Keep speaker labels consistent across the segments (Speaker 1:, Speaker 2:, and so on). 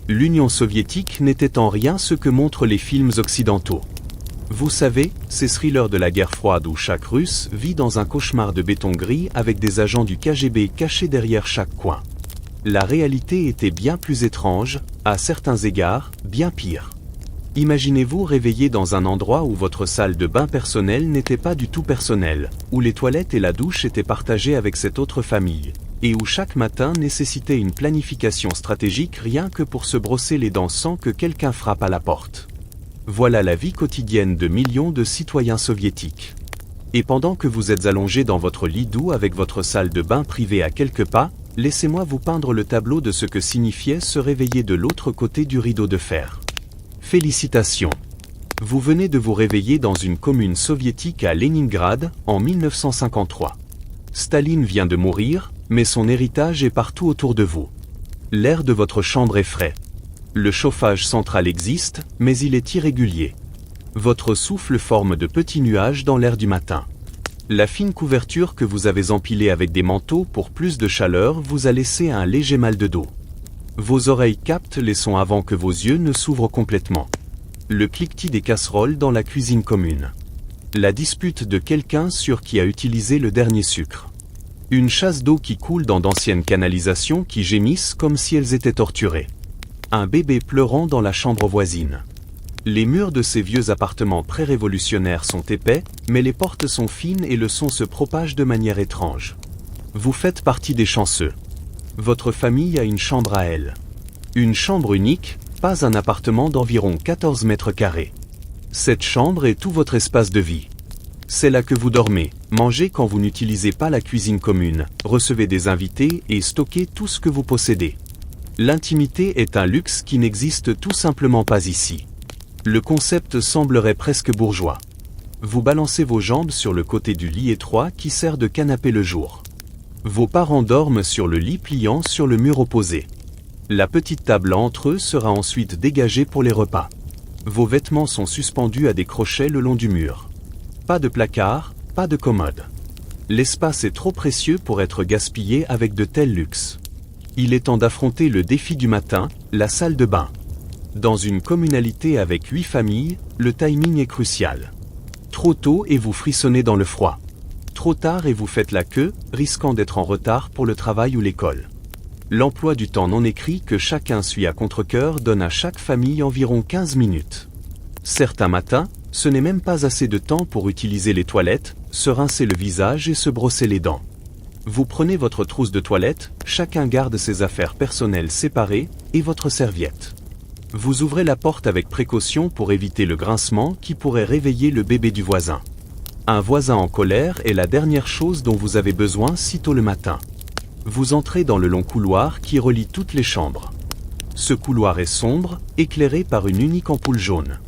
Speaker 1: L'Union soviétique n'était en rien ce que montrent les films occidentaux. Vous savez, ces thrillers de la guerre froide où chaque Russe vit dans un cauchemar de béton gris avec des agents du KGB cachés derrière chaque coin. La réalité était bien plus étrange, à certains égards, bien pire. Imaginez-vous réveillé dans un endroit où votre salle de bain personnelle n'était pas du tout personnelle, où les toilettes et la douche étaient partagées avec cette autre famille, et où chaque matin nécessitait une planification stratégique rien que pour se brosser les dents sans que quelqu'un frappe à la porte. Voilà la vie quotidienne de millions de citoyens soviétiques. Et pendant que vous êtes allongé dans votre lit doux avec votre salle de bain privée à quelques pas, laissez-moi vous peindre le tableau de ce que signifiait se réveiller de l'autre côté du rideau de fer. Félicitations! Vous venez de vous réveiller dans une commune soviétique à Leningrad, en 1953. Staline vient de mourir, mais son héritage est partout autour de vous. L'air de votre chambre est frais. Le chauffage central existe, mais il est irrégulier. Votre souffle forme de petits nuages dans l'air du matin. La fine couverture que vous avez empilée avec des manteaux pour plus de chaleur vous a laissé un léger mal de dos. Vos oreilles captent les sons avant que vos yeux ne s'ouvrent complètement. Le cliquetis des casseroles dans la cuisine commune. La dispute de quelqu'un sur qui a utilisé le dernier sucre. Une chasse d'eau qui coule dans d'anciennes canalisations qui gémissent comme si elles étaient torturées. Un bébé pleurant dans la chambre voisine. Les murs de ces vieux appartements pré-révolutionnaires sont épais, mais les portes sont fines et le son se propage de manière étrange. Vous faites partie des chanceux. Votre famille a une chambre à elle. Une chambre unique, pas un appartement d'environ 14 mètres carrés. Cette chambre est tout votre espace de vie. C'est là que vous dormez, mangez quand vous n'utilisez pas la cuisine commune, recevez des invités et stockez tout ce que vous possédez. L'intimité est un luxe qui n'existe tout simplement pas ici. Le concept semblerait presque bourgeois. Vous balancez vos jambes sur le côté du lit étroit qui sert de canapé le jour. Vos parents dorment sur le lit pliant sur le mur opposé. La petite table entre eux sera ensuite dégagée pour les repas. Vos vêtements sont suspendus à des crochets le long du mur. Pas de placard, pas de commode. L'espace est trop précieux pour être gaspillé avec de tels luxes. Il est temps d'affronter le défi du matin, la salle de bain. Dans une communalité avec 8 familles, le timing est crucial. Trop tôt et vous frissonnez dans le froid. Trop tard et vous faites la queue, risquant d'être en retard pour le travail ou l'école. L'emploi du temps non écrit que chacun suit à contre-cœur donne à chaque famille environ 15 minutes. Certains matins, ce n'est même pas assez de temps pour utiliser les toilettes, se rincer le visage et se brosser les dents. Vous prenez votre trousse de toilette, chacun garde ses affaires personnelles séparées, et votre serviette. Vous ouvrez la porte avec précaution pour éviter le grincement qui pourrait réveiller le bébé du voisin. Un voisin en colère est la dernière chose dont vous avez besoin sitôt le matin. Vous entrez dans le long couloir qui relie toutes les chambres. Ce couloir est sombre, éclairé par une unique ampoule jaune.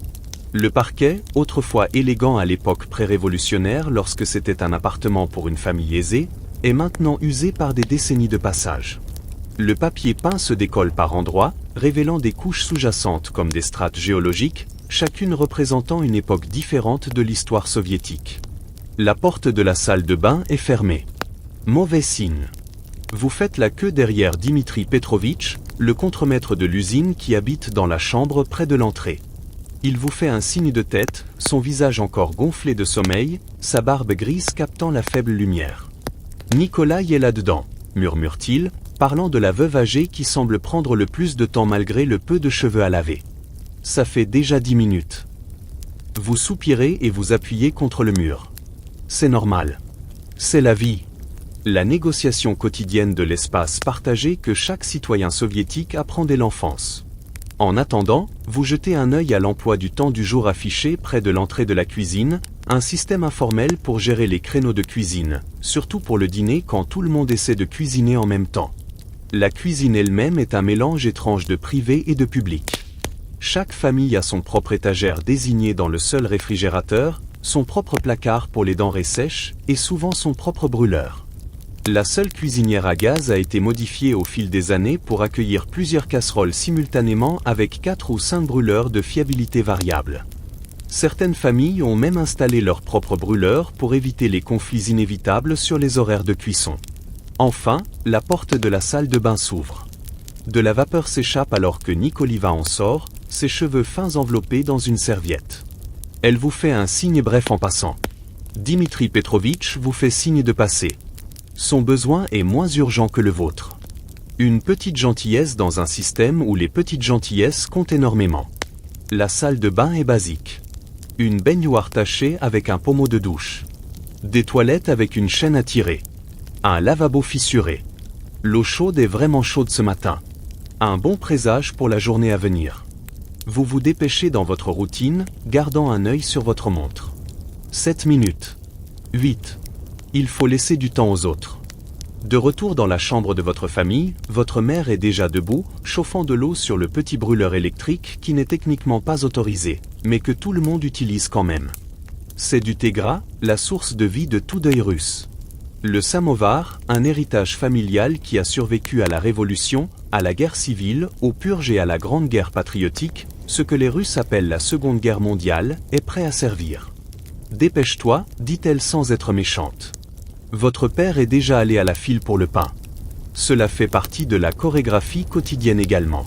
Speaker 1: Le parquet, autrefois élégant à l'époque pré-révolutionnaire lorsque c'était un appartement pour une famille aisée, est maintenant usé par des décennies de passage. Le papier peint se décolle par endroits, révélant des couches sous-jacentes comme des strates géologiques, chacune représentant une époque différente de l'histoire soviétique. La porte de la salle de bain est fermée. Mauvais signe. Vous faites la queue derrière Dimitri Petrovitch, le contremaître de l'usine qui habite dans la chambre près de l'entrée. Il vous fait un signe de tête, son visage encore gonflé de sommeil, sa barbe grise captant la faible lumière. « Nikolai est là-dedans », murmure-t-il, parlant de la veuve âgée qui semble prendre le plus de temps malgré le peu de cheveux à laver. « Ça fait déjà 10 minutes. » Vous soupirez et vous appuyez contre le mur. C'est normal. C'est la vie. La négociation quotidienne de l'espace partagé que chaque citoyen soviétique apprend dès l'enfance. En attendant, vous jetez un œil à l'emploi du temps du jour affiché près de l'entrée de la cuisine, un système informel pour gérer les créneaux de cuisine, surtout pour le dîner quand tout le monde essaie de cuisiner en même temps. La cuisine elle-même est un mélange étrange de privé et de public. Chaque famille a son propre étagère désignée dans le seul réfrigérateur, son propre placard pour les denrées sèches et souvent son propre brûleur. La seule cuisinière à gaz a été modifiée au fil des années pour accueillir plusieurs casseroles simultanément avec 4 ou 5 brûleurs de fiabilité variable. Certaines familles ont même installé leur propre brûleur pour éviter les conflits inévitables sur les horaires de cuisson. Enfin, la porte de la salle de bain s'ouvre. De la vapeur s'échappe alors que Nikolina en sort, ses cheveux fins enveloppés dans une serviette. Elle vous fait un signe bref en passant. Dimitri Petrovitch vous fait signe de passer. Son besoin est moins urgent que le vôtre. Une petite gentillesse dans un système où les petites gentillesses comptent énormément. La salle de bain est basique. Une baignoire tachée avec un pommeau de douche. Des toilettes avec une chaîne à tirer. Un lavabo fissuré. L'eau chaude est vraiment chaude ce matin. Un bon présage pour la journée à venir. Vous vous dépêchez dans votre routine, gardant un œil sur votre montre. 7 minutes. 8. Il faut laisser du temps aux autres. De retour dans la chambre de votre famille, votre mère est déjà debout, chauffant de l'eau sur le petit brûleur électrique qui n'est techniquement pas autorisé, mais que tout le monde utilise quand même. C'est du thé gras, la source de vie de tout deuil russe. Le samovar, un héritage familial qui a survécu à la Révolution, à la guerre civile, aux purges et à la Grande Guerre patriotique, ce que les Russes appellent la Seconde Guerre mondiale, est prêt à servir. Dépêche-toi, dit-elle sans être méchante. Votre père est déjà allé à la file pour le pain. Cela fait partie de la chorégraphie quotidienne également.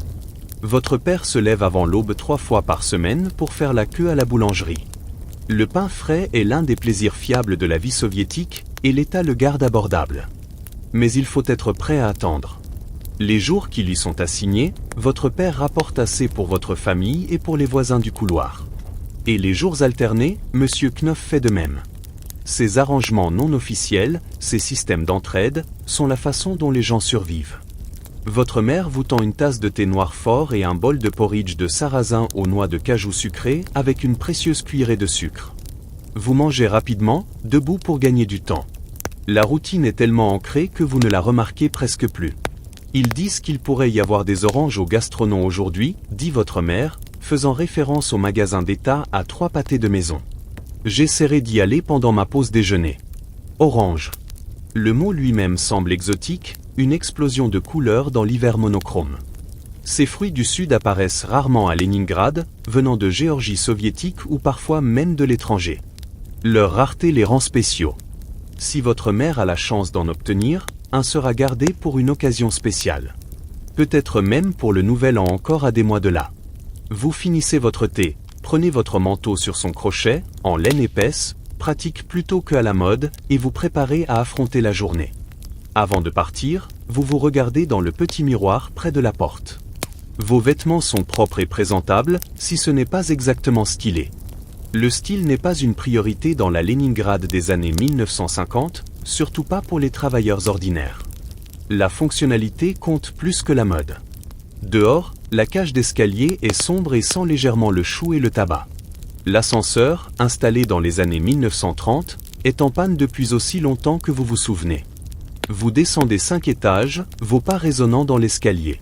Speaker 1: Votre père se lève avant l'aube 3 fois par semaine pour faire la queue à la boulangerie. Le pain frais est l'un des plaisirs fiables de la vie soviétique, et l'État le garde abordable. Mais il faut être prêt à attendre. Les jours qui lui sont assignés, votre père rapporte assez pour votre famille et pour les voisins du couloir. Et les jours alternés, Monsieur Knopf fait de même. Ces arrangements non officiels, ces systèmes d'entraide, sont la façon dont les gens survivent. Votre mère vous tend une tasse de thé noir fort et un bol de porridge de sarrasin aux noix de cajou sucrées avec une précieuse cuillerée de sucre. Vous mangez rapidement, debout pour gagner du temps. La routine est tellement ancrée que vous ne la remarquez presque plus. Ils disent qu'il pourrait y avoir des oranges au gastronom aujourd'hui, dit votre mère, faisant référence au magasin d'État à 3 pâtés de maison. J'essaierai d'y aller pendant ma pause déjeuner. Orange. Le mot lui-même semble exotique, une explosion de couleurs dans l'hiver monochrome. Ces fruits du Sud apparaissent rarement à Leningrad, venant de Géorgie soviétique ou parfois même de l'étranger. Leur rareté les rend spéciaux. Si votre mère a la chance d'en obtenir, un sera gardé pour une occasion spéciale. Peut-être même pour le nouvel an encore à des mois de là. Vous finissez votre thé, prenez votre manteau sur son crochet, en laine épaisse, pratique plutôt qu'à la mode, et vous préparez à affronter la journée. Avant de partir, vous vous regardez dans le petit miroir près de la porte. Vos vêtements sont propres et présentables, si ce n'est pas exactement stylé. Le style n'est pas une priorité dans la Leningrad des années 1950, surtout pas pour les travailleurs ordinaires. La fonctionnalité compte plus que la mode. Dehors, la cage d'escalier est sombre et sent légèrement le chou et le tabac. L'ascenseur, installé dans les années 1930, est en panne depuis aussi longtemps que vous vous souvenez. Vous descendez 5 étages, vos pas résonnant dans l'escalier.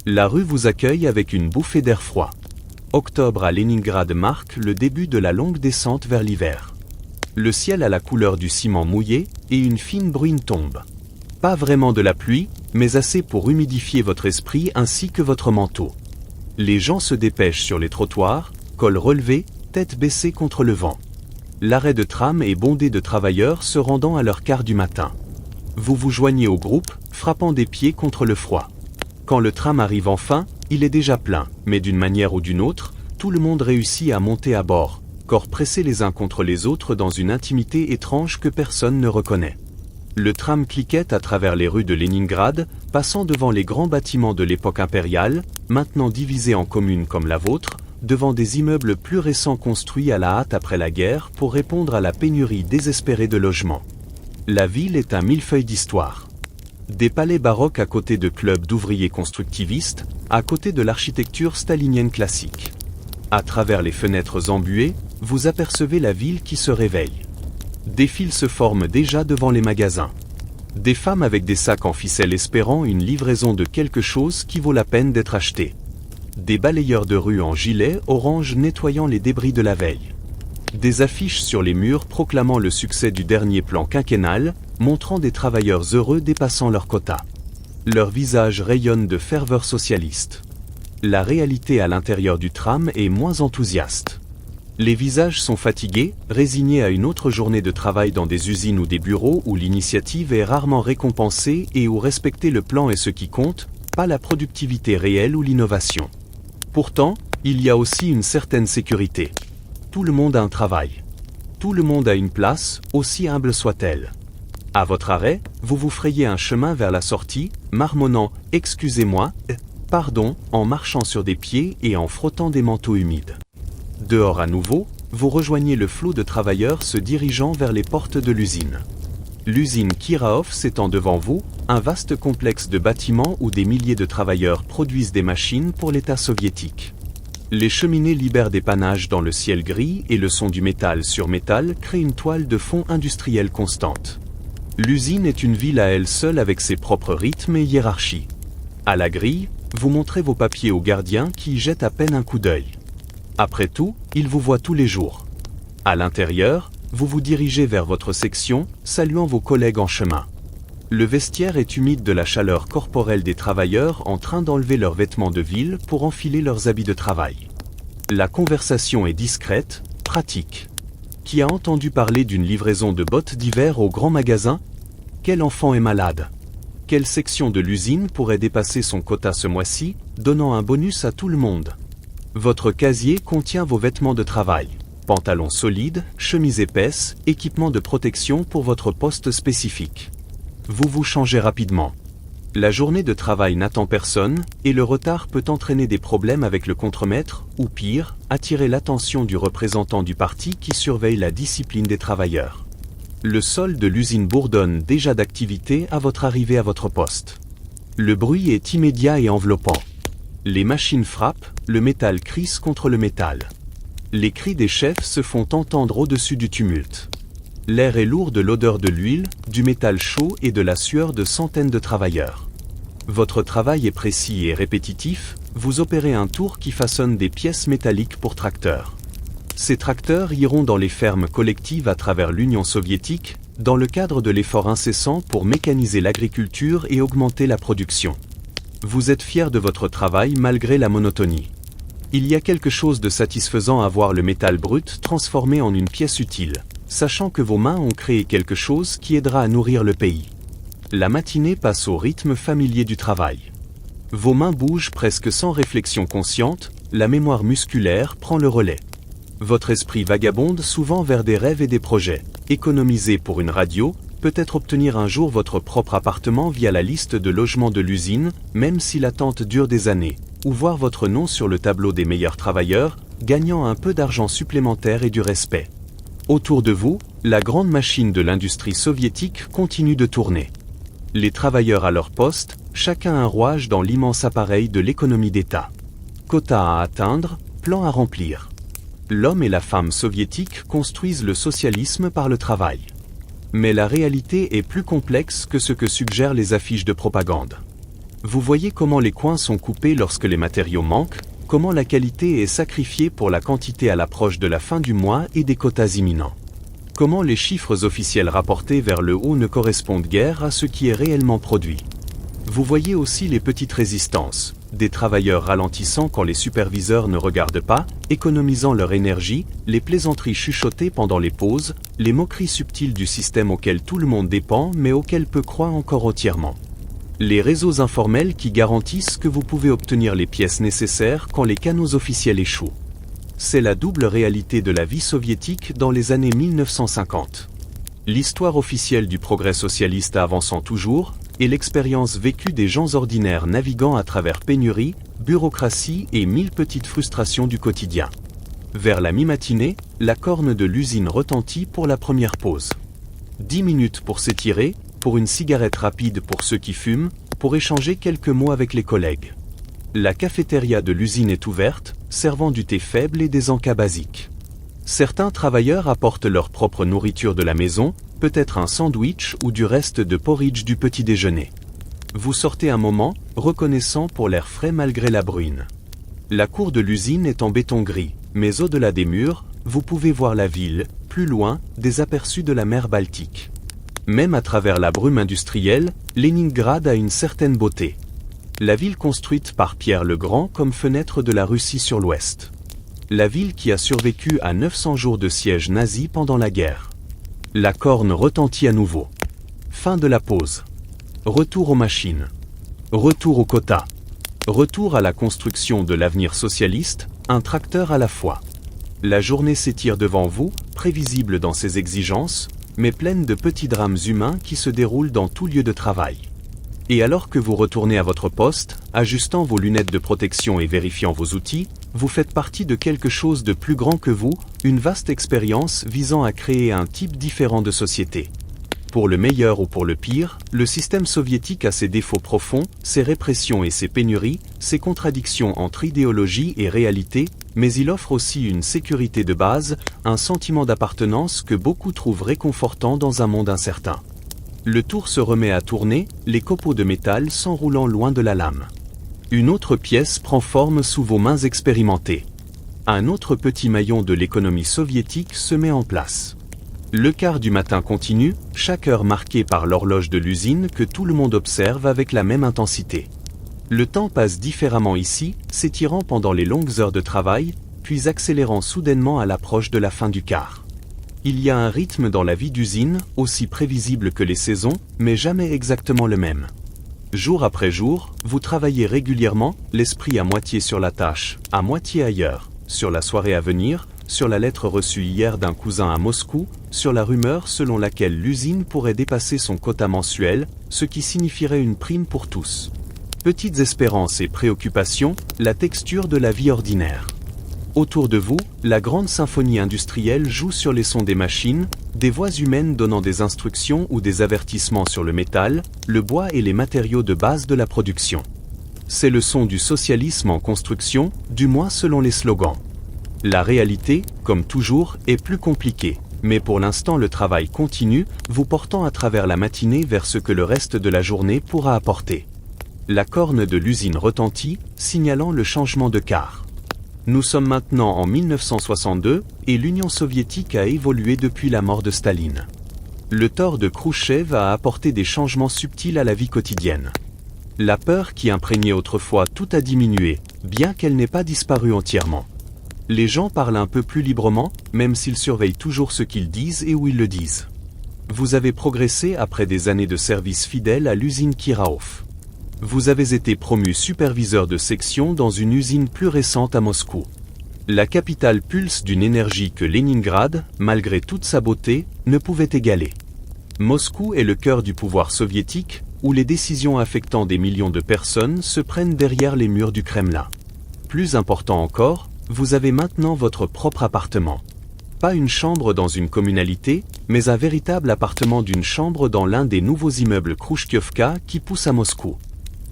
Speaker 1: La rue vous accueille avec une bouffée d'air froid. Octobre à Leningrad marque le début de la longue descente vers l'hiver. Le ciel a la couleur du ciment mouillé et une fine bruine tombe. Pas vraiment de la pluie, mais assez pour humidifier votre esprit ainsi que votre manteau. Les gens se dépêchent sur les trottoirs, col relevé, tête baissée contre le vent. L'arrêt de tram est bondé de travailleurs se rendant à leur quart du matin. Vous vous joignez au groupe, frappant des pieds contre le froid. Quand le tram arrive enfin, il est déjà plein, mais d'une manière ou d'une autre, tout le monde réussit à monter à bord, corps pressés les uns contre les autres dans une intimité étrange que personne ne reconnaît. Le tram cliquette à travers les rues de Leningrad, passant devant les grands bâtiments de l'époque impériale, maintenant divisés en communes comme la vôtre, devant des immeubles plus récents construits à la hâte après la guerre pour répondre à la pénurie désespérée de logements. La ville est un millefeuille d'histoire. Des palais baroques à côté de clubs d'ouvriers constructivistes, à côté de l'architecture stalinienne classique. À travers les fenêtres embuées, vous apercevez la ville qui se réveille. Des files se forment déjà devant les magasins. Des femmes avec des sacs en ficelle espérant une livraison de quelque chose qui vaut la peine d'être acheté. Des balayeurs de rue en gilet orange nettoyant les débris de la veille. Des affiches sur les murs proclamant le succès du dernier plan quinquennal, montrant des travailleurs heureux dépassant leur quota. Leurs visages rayonnent de ferveur socialiste. La réalité à l'intérieur du tram est moins enthousiaste. Les visages sont fatigués, résignés à une autre journée de travail dans des usines ou des bureaux où l'initiative est rarement récompensée et où respecter le plan est ce qui compte, pas la productivité réelle ou l'innovation. Pourtant, il y a aussi une certaine sécurité. Tout le monde a un travail. Tout le monde a une place, aussi humble soit-elle. À votre arrêt, vous vous frayez un chemin vers la sortie, marmonnant « Excusez-moi, pardon » en marchant sur des pieds et en frottant des manteaux humides. Dehors à nouveau, vous rejoignez le flot de travailleurs se dirigeant vers les portes de l'usine. L'usine Kirov s'étend devant vous, un vaste complexe de bâtiments où des milliers de travailleurs produisent des machines pour l'État soviétique. Les cheminées libèrent des panaches dans le ciel gris et le son du métal sur métal crée une toile de fond industrielle constante. L'usine est une ville à elle seule avec ses propres rythmes et hiérarchies. À la grille, vous montrez vos papiers au gardien qui y jette à peine un coup d'œil. Après tout, il vous voit tous les jours. À l'intérieur, vous vous dirigez vers votre section, saluant vos collègues en chemin. Le vestiaire est humide de la chaleur corporelle des travailleurs en train d'enlever leurs vêtements de ville pour enfiler leurs habits de travail. La conversation est discrète, pratique. Qui a entendu parler d'une livraison de bottes d'hiver au grand magasin? Quel enfant est malade? Quelle section de l'usine pourrait dépasser son quota ce mois-ci, donnant un bonus à tout le monde? Votre casier contient vos vêtements de travail. Pantalons solides, chemises épaisses, équipements de protection pour votre poste spécifique. Vous vous changez rapidement. La journée de travail n'attend personne, et le retard peut entraîner des problèmes avec le contremaître, ou pire, attirer l'attention du représentant du parti qui surveille la discipline des travailleurs. Le sol de l'usine bourdonne déjà d'activité à votre arrivée à votre poste. Le bruit est immédiat et enveloppant. Les machines frappent, le métal crisse contre le métal. Les cris des chefs se font entendre au-dessus du tumulte. L'air est lourd de l'odeur de l'huile, du métal chaud et de la sueur de centaines de travailleurs. Votre travail est précis et répétitif, vous opérez un tour qui façonne des pièces métalliques pour tracteurs. Ces tracteurs iront dans les fermes collectives à travers l'Union soviétique, dans le cadre de l'effort incessant pour mécaniser l'agriculture et augmenter la production. Vous êtes fier de votre travail malgré la monotonie. Il y a quelque chose de satisfaisant à voir le métal brut transformé en une pièce utile, sachant que vos mains ont créé quelque chose qui aidera à nourrir le pays. La matinée passe au rythme familier du travail. Vos mains bougent presque sans réflexion consciente, la mémoire musculaire prend le relais. Votre esprit vagabonde souvent vers des rêves et des projets. Économiser pour une radio, peut-être obtenir un jour votre propre appartement via la liste de logements de l'usine, même si l'attente dure des années, ou voir votre nom sur le tableau des meilleurs travailleurs, gagnant un peu d'argent supplémentaire et du respect. Autour de vous, la grande machine de l'industrie soviétique continue de tourner. Les travailleurs à leur poste, chacun un rouage dans l'immense appareil de l'économie d'État. Quota à atteindre, plan à remplir. L'homme et la femme soviétiques construisent le socialisme par le travail. Mais la réalité est plus complexe que ce que suggèrent les affiches de propagande. Vous voyez comment les coins sont coupés lorsque les matériaux manquent, comment la qualité est sacrifiée pour la quantité à l'approche de la fin du mois et des quotas imminents. Comment les chiffres officiels rapportés vers le haut ne correspondent guère à ce qui est réellement produit. Vous voyez aussi les petites résistances, des travailleurs ralentissant quand les superviseurs ne regardent pas, économisant leur énergie, les plaisanteries chuchotées pendant les pauses, les moqueries subtiles du système auquel tout le monde dépend mais auquel peu croient encore entièrement. Les réseaux informels qui garantissent que vous pouvez obtenir les pièces nécessaires quand les canaux officiels échouent. C'est la double réalité de la vie soviétique dans les années 1950. L'histoire officielle du progrès socialiste avançant toujours, et l'expérience vécue des gens ordinaires naviguant à travers pénurie, bureaucratie et 1000 petites frustrations du quotidien. Vers la mi-matinée, la corne de l'usine retentit pour la première pause. 10 minutes pour s'étirer, pour une cigarette rapide pour ceux qui fument, pour échanger quelques mots avec les collègues. La cafétéria de l'usine est ouverte, servant du thé faible et des encas basiques. Certains travailleurs apportent leur propre nourriture de la maison, peut-être un sandwich ou du reste de porridge du petit déjeuner. Vous sortez un moment, reconnaissant pour l'air frais malgré la bruine. La cour de l'usine est en béton gris, mais au-delà des murs, vous pouvez voir la ville, plus loin, des aperçus de la mer Baltique. Même à travers la brume industrielle, Leningrad a une certaine beauté. La ville construite par Pierre le Grand comme fenêtre de la Russie sur l'ouest. La ville qui a survécu à 900 jours de siège nazi pendant la guerre. La corne retentit à nouveau. Fin de la pause. Retour aux machines. Retour au quota. Retour à la construction de l'avenir socialiste, un tracteur à la fois. La journée s'étire devant vous, prévisible dans ses exigences, mais pleine de petits drames humains qui se déroulent dans tout lieu de travail. Et alors que vous retournez à votre poste, ajustant vos lunettes de protection et vérifiant vos outils, vous faites partie de quelque chose de plus grand que vous, une vaste expérience visant à créer un type différent de société. Pour le meilleur ou pour le pire, le système soviétique a ses défauts profonds, ses répressions et ses pénuries, ses contradictions entre idéologie et réalité, mais il offre aussi une sécurité de base, un sentiment d'appartenance que beaucoup trouvent réconfortant dans un monde incertain. Le tour se remet à tourner, les copeaux de métal s'enroulant loin de la lame. Une autre pièce prend forme sous vos mains expérimentées. Un autre petit maillon de l'économie soviétique se met en place. Le quart du matin continue, chaque heure marquée par l'horloge de l'usine que tout le monde observe avec la même intensité. Le temps passe différemment ici, s'étirant pendant les longues heures de travail, puis accélérant soudainement à l'approche de la fin du quart. Il y a un rythme dans la vie d'usine, aussi prévisible que les saisons, mais jamais exactement le même. Jour après jour, vous travaillez régulièrement, l'esprit à moitié sur la tâche, à moitié ailleurs, sur la soirée à venir, sur la lettre reçue hier d'un cousin à Moscou, sur la rumeur selon laquelle l'usine pourrait dépasser son quota mensuel, ce qui signifierait une prime pour tous. Petites espérances et préoccupations, la texture de la vie ordinaire. Autour de vous, la grande symphonie industrielle joue sur les sons des machines, des voix humaines donnant des instructions ou des avertissements sur le métal, le bois et les matériaux de base de la production. C'est le son du socialisme en construction, du moins selon les slogans. La réalité, comme toujours, est plus compliquée, mais pour l'instant le travail continue, vous portant à travers la matinée vers ce que le reste de la journée pourra apporter. La corne de l'usine retentit, signalant le changement de quart. Nous sommes maintenant en 1962 et l'Union soviétique a évolué depuis la mort de Staline. Le tort de Khrouchtchev a apporté des changements subtils à la vie quotidienne. La peur qui imprégnait autrefois tout a diminué, bien qu'elle n'ait pas disparu entièrement. Les gens parlent un peu plus librement, même s'ils surveillent toujours ce qu'ils disent et où ils le disent. Vous avez progressé après des années de service fidèle à l'usine Kiraov. Vous avez été promu superviseur de section dans une usine plus récente à Moscou. La capitale pulse d'une énergie que Leningrad, malgré toute sa beauté, ne pouvait égaler. Moscou est le cœur du pouvoir soviétique, où les décisions affectant des millions de personnes se prennent derrière les murs du Kremlin. Plus important encore, vous avez maintenant votre propre appartement. Pas une chambre dans une communalité, mais un véritable appartement d'une chambre dans l'un des nouveaux immeubles Khrouchtchevka qui poussent à Moscou.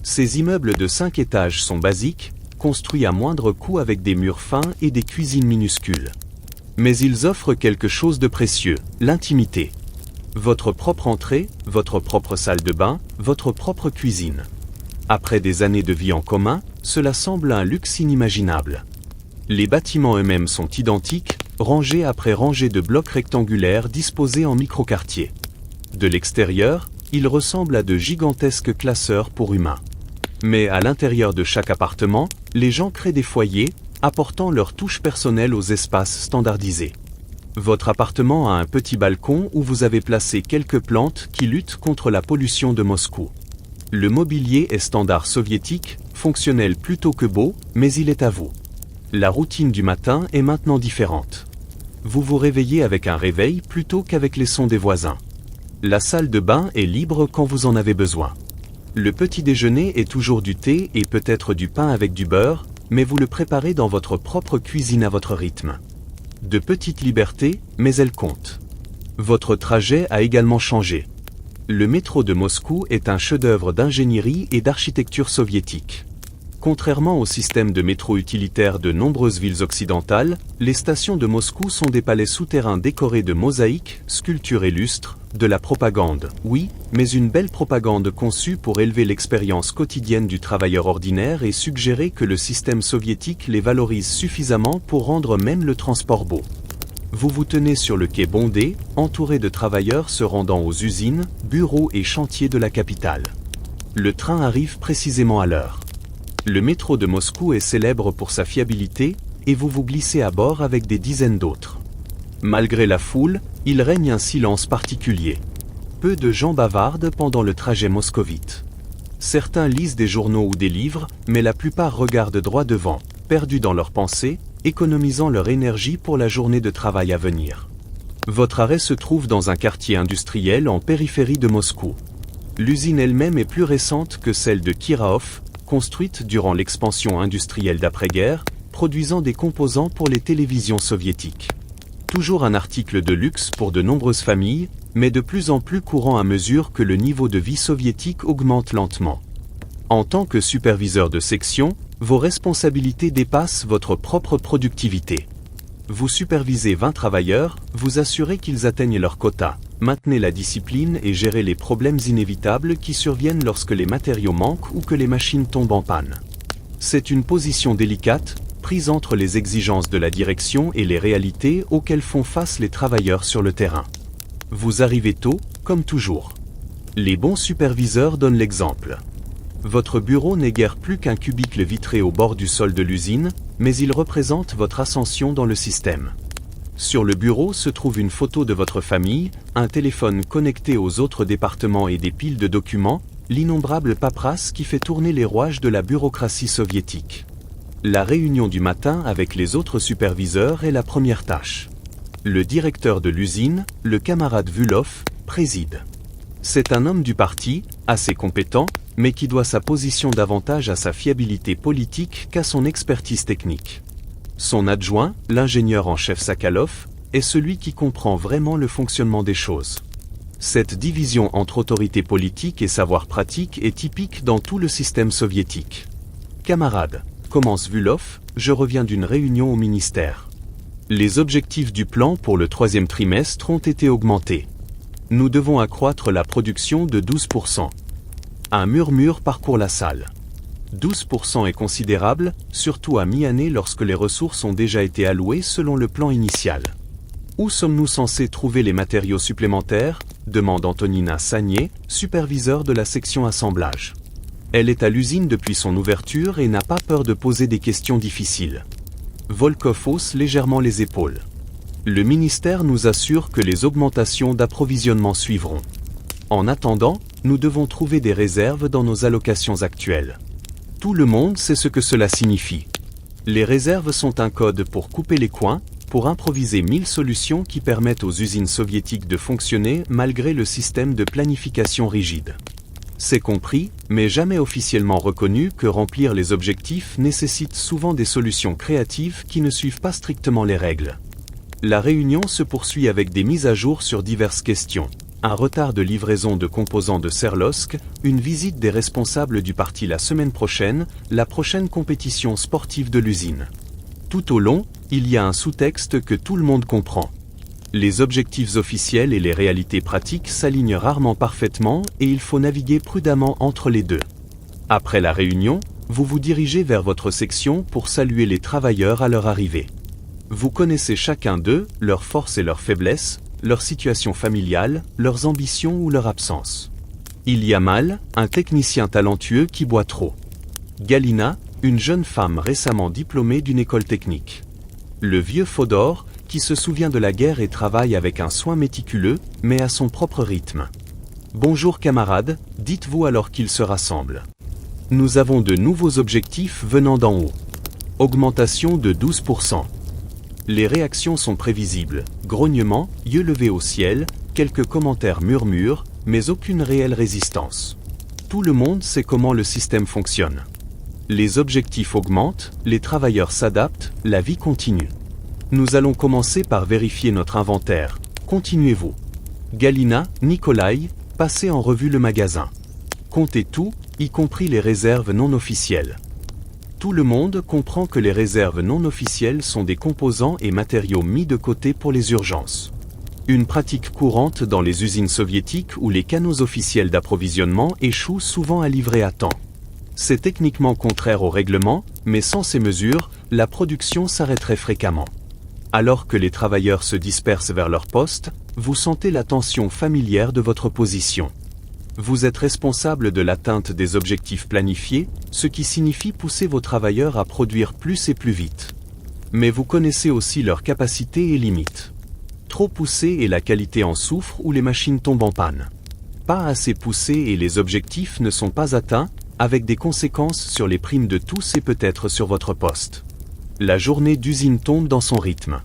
Speaker 1: Ces immeubles de 5 étages sont basiques, construits à moindre coût avec des murs fins et des cuisines minuscules. Mais ils offrent quelque chose de précieux, l'intimité. Votre propre entrée, votre propre salle de bain, votre propre cuisine. Après des années de vie en commun, cela semble un luxe inimaginable. Les bâtiments eux-mêmes sont identiques, rangés après rangées de blocs rectangulaires disposés en microquartiers. De l'extérieur, ils ressemblent à de gigantesques classeurs pour humains. Mais à l'intérieur de chaque appartement, les gens créent des foyers, apportant leur touche personnelle aux espaces standardisés. Votre appartement a un petit balcon où vous avez placé quelques plantes qui luttent contre la pollution de Moscou. Le mobilier est standard soviétique, fonctionnel plutôt que beau, mais il est à vous. La routine du matin est maintenant différente. Vous vous réveillez avec un réveil plutôt qu'avec les sons des voisins. La salle de bain est libre quand vous en avez besoin. Le petit déjeuner est toujours du thé et peut-être du pain avec du beurre, mais vous le préparez dans votre propre cuisine à votre rythme. De petites libertés, mais elles comptent. Votre trajet a également changé. Le métro de Moscou est un chef-d'œuvre d'ingénierie et d'architecture soviétique. Contrairement au système de métro utilitaire de nombreuses villes occidentales, les stations de Moscou sont des palais souterrains décorés de mosaïques, sculptures et lustres, de la propagande, oui, mais une belle propagande conçue pour élever l'expérience quotidienne du travailleur ordinaire et suggérer que le système soviétique les valorise suffisamment pour rendre même le transport beau. Vous vous tenez sur le quai bondé, entouré de travailleurs se rendant aux usines, bureaux et chantiers de la capitale. Le train arrive précisément à l'heure. Le métro de Moscou est célèbre pour sa fiabilité, et vous vous glissez à bord avec des dizaines d'autres. Malgré la foule, il règne un silence particulier. Peu de gens bavardent pendant le trajet moscovite. Certains lisent des journaux ou des livres, mais la plupart regardent droit devant, perdus dans leurs pensées, économisant leur énergie pour la journée de travail à venir. Votre arrêt se trouve dans un quartier industriel en périphérie de Moscou. L'usine elle-même est plus récente que celle de Kirov, construite durant l'expansion industrielle d'après-guerre, produisant des composants pour les télévisions soviétiques. Toujours un article de luxe pour de nombreuses familles, mais de plus en plus courant à mesure que le niveau de vie soviétique augmente lentement. En tant que superviseur de section, vos responsabilités dépassent votre propre productivité. Vous supervisez 20 travailleurs, vous assurez qu'ils atteignent leur quota, maintenez la discipline et gérez les problèmes inévitables qui surviennent lorsque les matériaux manquent ou que les machines tombent en panne. C'est une position délicate, prise entre les exigences de la direction et les réalités auxquelles font face les travailleurs sur le terrain. Vous arrivez tôt, comme toujours. Les bons superviseurs donnent l'exemple. Votre bureau n'est guère plus qu'un cubicle vitré au bord du sol de l'usine, mais il représente votre ascension dans le système. Sur le bureau se trouve une photo de votre famille, un téléphone connecté aux autres départements et des piles de documents, l'innombrable paperasse qui fait tourner les rouages de la bureaucratie soviétique. La réunion du matin avec les autres superviseurs est la première tâche. Le directeur de l'usine, le camarade Vulov, préside. C'est un homme du parti, assez compétent, mais qui doit sa position davantage à sa fiabilité politique qu'à son expertise technique. Son adjoint, l'ingénieur en chef Sakhalov, est celui qui comprend vraiment le fonctionnement des choses. Cette division entre autorité politique et savoir pratique est typique dans tout le système soviétique. Camarade, commence Vulov, je reviens d'une réunion au ministère. Les objectifs du plan pour le 3e trimestre ont été augmentés. Nous devons accroître la production de 12%. Un murmure parcourt la salle. 12% est considérable, surtout à mi-année lorsque les ressources ont déjà été allouées selon le plan initial. Où sommes-nous censés trouver les matériaux supplémentaires ? Demande Antonina Sagné, superviseur de la section assemblage. Elle est à l'usine depuis son ouverture et n'a pas peur de poser des questions difficiles. Volkov hausse légèrement les épaules. Le ministère nous assure que les augmentations d'approvisionnement suivront. En attendant, nous devons trouver des réserves dans nos allocations actuelles. Tout le monde sait ce que cela signifie. Les réserves sont un code pour couper les coins, pour improviser 1000 solutions qui permettent aux usines soviétiques de fonctionner malgré le système de planification rigide. C'est compris, mais jamais officiellement reconnu que remplir les objectifs nécessite souvent des solutions créatives qui ne suivent pas strictement les règles. La réunion se poursuit avec des mises à jour sur diverses questions. Un retard de livraison de composants de Serlovsk, une visite des responsables du parti la semaine prochaine, la prochaine compétition sportive de l'usine. Tout au long, il y a un sous-texte que tout le monde comprend. Les objectifs officiels et les réalités pratiques s'alignent rarement parfaitement et il faut naviguer prudemment entre les deux. Après la réunion, vous vous dirigez vers votre section pour saluer les travailleurs à leur arrivée. Vous connaissez chacun d'eux, leurs forces et leurs faiblesses, leur situation familiale, leurs ambitions ou leur absence. Il y a Mal, un technicien talentueux qui boit trop. Galina, une jeune femme récemment diplômée d'une école technique. Le vieux Fodor, qui se souvient de la guerre et travaille avec un soin méticuleux, mais à son propre rythme. Bonjour camarades, dites-vous alors qu'ils se rassemblent. Nous avons de nouveaux objectifs venant d'en haut. Augmentation de 12%. Les réactions sont prévisibles, grognements, yeux levés au ciel, quelques commentaires murmures, mais aucune réelle résistance. Tout le monde sait comment le système fonctionne. Les objectifs augmentent, les travailleurs s'adaptent, la vie continue. Nous allons commencer par vérifier notre inventaire. Continuez-vous. Galina, Nikolai, passez en revue le magasin. Comptez tout, y compris les réserves non officielles. Tout le monde comprend que les réserves non officielles sont des composants et matériaux mis de côté pour les urgences. Une pratique courante dans les usines soviétiques où les canaux officiels d'approvisionnement échouent souvent à livrer à temps. C'est techniquement contraire au règlement, mais sans ces mesures, la production s'arrêterait fréquemment. Alors que les travailleurs se dispersent vers leur poste, vous sentez la tension familière de votre position. Vous êtes responsable de l'atteinte des objectifs planifiés, ce qui signifie pousser vos travailleurs à produire plus et plus vite. Mais vous connaissez aussi leurs capacités et limites. Trop poussé et la qualité en souffre ou les machines tombent en panne. pas assez poussé et les objectifs ne sont pas atteints, avec des conséquences sur les primes de tous et peut-être sur votre poste. La journée d'usine tombe dans son rythme.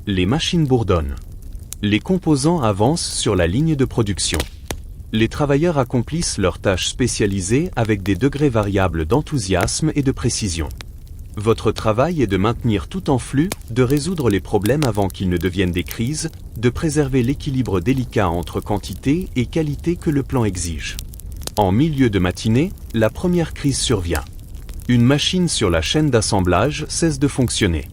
Speaker 1: Les machines bourdonnent. Les composants avancent sur la ligne de production. Les travailleurs accomplissent leurs tâches spécialisées avec des degrés variables d'enthousiasme et de précision. Votre travail est de maintenir tout en flux, de résoudre les problèmes avant qu'ils ne deviennent des crises, de préserver l'équilibre délicat entre quantité et qualité que le plan exige. En milieu de matinée, la première crise survient. Une machine sur la chaîne d'assemblage cesse de fonctionner.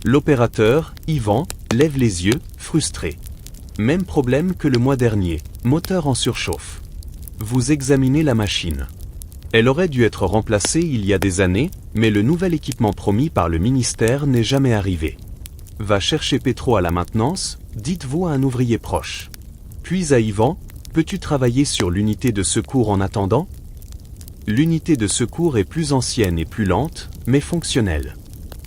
Speaker 1: L'opérateur, Yvan, lève les yeux, frustré. Même problème que le mois dernier, moteur en surchauffe. Vous examinez la machine. Elle aurait dû être remplacée il y a des années, mais le nouvel équipement promis par le ministère n'est jamais arrivé. Va chercher Petro à la maintenance, dites-vous à un ouvrier proche. Puis à Yvan, peux-tu travailler sur l'unité de secours en attendant? L'unité de secours est plus ancienne et plus lente, mais fonctionnelle.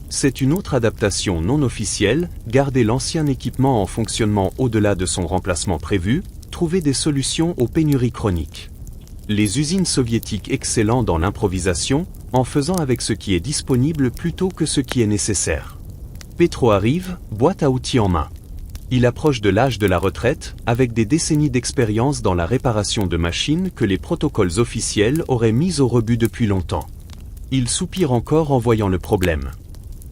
Speaker 1: C'est une autre adaptation non officielle, garder l'ancien équipement en fonctionnement au-delà de son remplacement prévu, trouver des solutions aux pénuries chroniques. Les usines soviétiques excellent dans l'improvisation, en faisant avec ce qui est disponible plutôt que ce qui est nécessaire. Petro arrive, boîte à outils en main. Il approche de l'âge de la retraite, avec des décennies d'expérience dans la réparation de machines que les protocoles officiels auraient mises au rebut depuis longtemps. Il soupire encore en voyant le problème.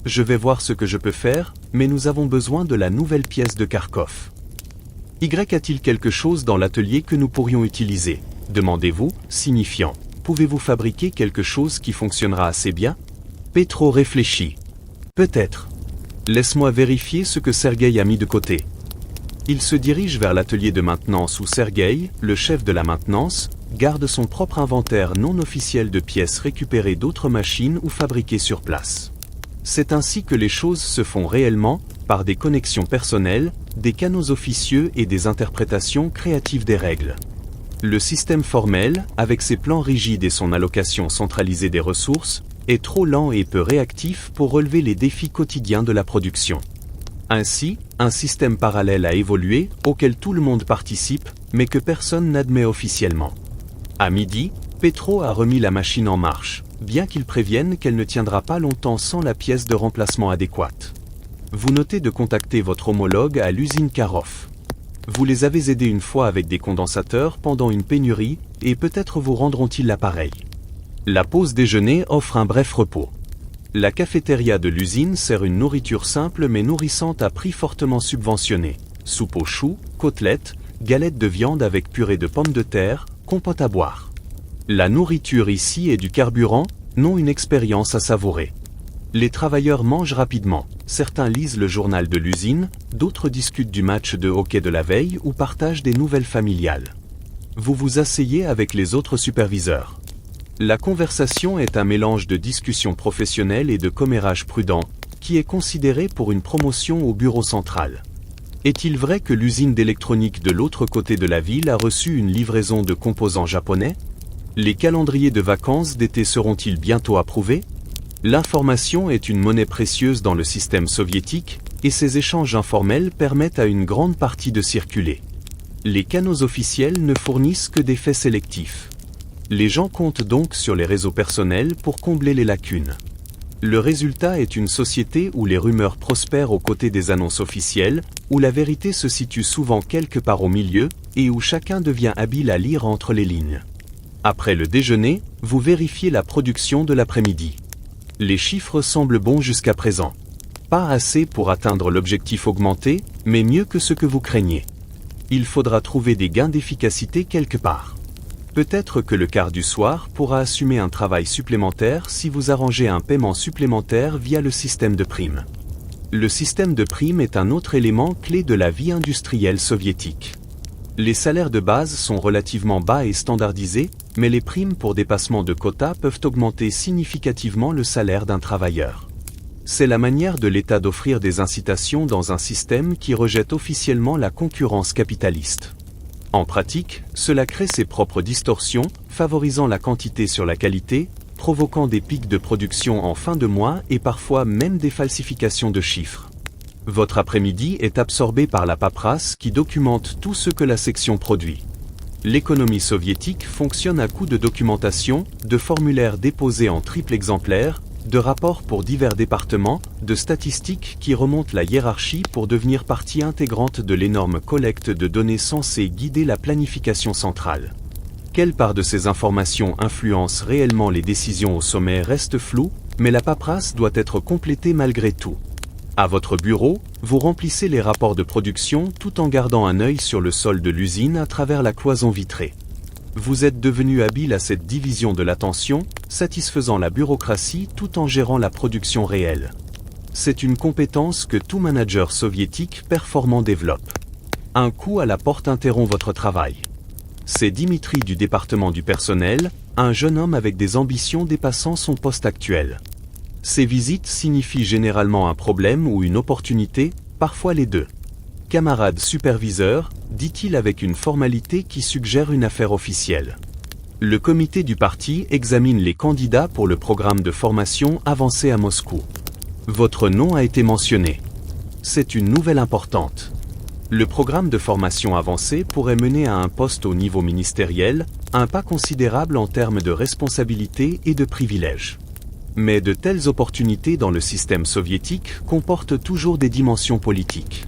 Speaker 1: Je vais voir ce que je peux faire, mais nous avons besoin de la nouvelle pièce de Kharkov. Y a-t-il quelque chose dans l'atelier que nous pourrions utiliser? Demandez-vous, signifiant. Pouvez-vous fabriquer quelque chose qui fonctionnera assez bien? Petro réfléchit. Peut-être. Laisse-moi vérifier ce que Sergueï a mis de côté. Il se dirige vers l'atelier de maintenance où Sergueï, le chef de la maintenance, garde son propre inventaire non officiel de pièces récupérées d'autres machines ou fabriquées sur place. C'est ainsi que les choses se font réellement, par des connexions personnelles, des canaux officieux et des interprétations créatives des règles. Le système formel, avec ses plans rigides et son allocation centralisée des ressources, est trop lent et peu réactif pour relever les défis quotidiens de la production. Ainsi, un système parallèle a évolué, auquel tout le monde participe, mais que personne n'admet officiellement. À midi, Petro a remis la machine en marche, bien qu'il prévienne qu'elle ne tiendra pas longtemps sans la pièce de remplacement adéquate. Vous notez de contacter votre homologue à l'usine Kharkov. Vous les avez aidés une fois avec des condensateurs pendant une pénurie, et peut-être vous rendront-ils l'appareil. La pause déjeuner offre un bref repos. La cafétéria de l'usine sert une nourriture simple mais nourrissante à prix fortement subventionné. Soupe aux choux, côtelettes, galettes de viande avec purée de pommes de terre, compote à boire. La nourriture ici est du carburant, non une expérience à savourer. Les travailleurs mangent rapidement, certains lisent le journal de l'usine, d'autres discutent du match de hockey de la veille ou partagent des nouvelles familiales. Vous vous asseyez avec les autres superviseurs. La conversation est un mélange de discussion professionnelle et de commérage prudent, qui est considéré pour une promotion au bureau central. Est-il vrai que l'usine d'électronique de l'autre côté de la ville a reçu une livraison de composants japonais? Les calendriers de vacances d'été seront-ils bientôt approuvés? L'information est une monnaie précieuse dans le système soviétique, et ces échanges informels permettent à une grande partie de circuler. Les canaux officiels ne fournissent que des faits sélectifs. Les gens comptent donc sur les réseaux personnels pour combler les lacunes. Le résultat est une société où les rumeurs prospèrent aux côtés des annonces officielles, où la vérité se situe souvent quelque part au milieu, et où chacun devient habile à lire entre les lignes. Après le déjeuner, vous vérifiez la production de l'après-midi. Les chiffres semblent bons jusqu'à présent. Pas assez pour atteindre l'objectif augmenté, mais mieux que ce que vous craignez. Il faudra trouver des gains d'efficacité quelque part. Peut-être que le quart du soir pourra assumer un travail supplémentaire si vous arrangez un paiement supplémentaire via le système de primes. Le système de primes est un autre élément clé de la vie industrielle soviétique. Les salaires de base sont relativement bas et standardisés, mais les primes pour dépassement de quotas peuvent augmenter significativement le salaire d'un travailleur. C'est la manière de l'État d'offrir des incitations dans un système qui rejette officiellement la concurrence capitaliste. En pratique, cela crée ses propres distorsions, favorisant la quantité sur la qualité, provoquant des pics de production en fin de mois et parfois même des falsifications de chiffres. Votre après-midi est absorbé par la paperasse qui documente tout ce que la section produit. L'économie soviétique fonctionne à coup de documentation, de formulaires déposés en triple exemplaire, de rapports pour divers départements, de statistiques qui remontent la hiérarchie pour devenir partie intégrante de l'énorme collecte de données censée guider la planification centrale. Quelle part de ces informations influence réellement les décisions au sommet reste floue, mais la paperasse doit être complétée malgré tout. À votre bureau, vous remplissez les rapports de production tout en gardant un œil sur le sol de l'usine à travers la cloison vitrée. Vous êtes devenu habile à cette division de l'attention, satisfaisant la bureaucratie tout en gérant la production réelle. C'est une compétence que tout manager soviétique performant développe. Un coup à la porte interrompt votre travail. C'est Dimitri du département du personnel, un jeune homme avec des ambitions dépassant son poste actuel. Ces visites signifient généralement un problème ou une opportunité, parfois les deux. Camarade superviseur, dit-il avec une formalité qui suggère une affaire officielle. Le comité du parti examine les candidats pour le programme de formation avancé à Moscou. Votre nom a été mentionné. C'est une nouvelle importante. Le programme de formation avancé pourrait mener à un poste au niveau ministériel, un pas considérable en termes de responsabilité et de privilèges. Mais de telles opportunités dans le système soviétique comportent toujours des dimensions politiques.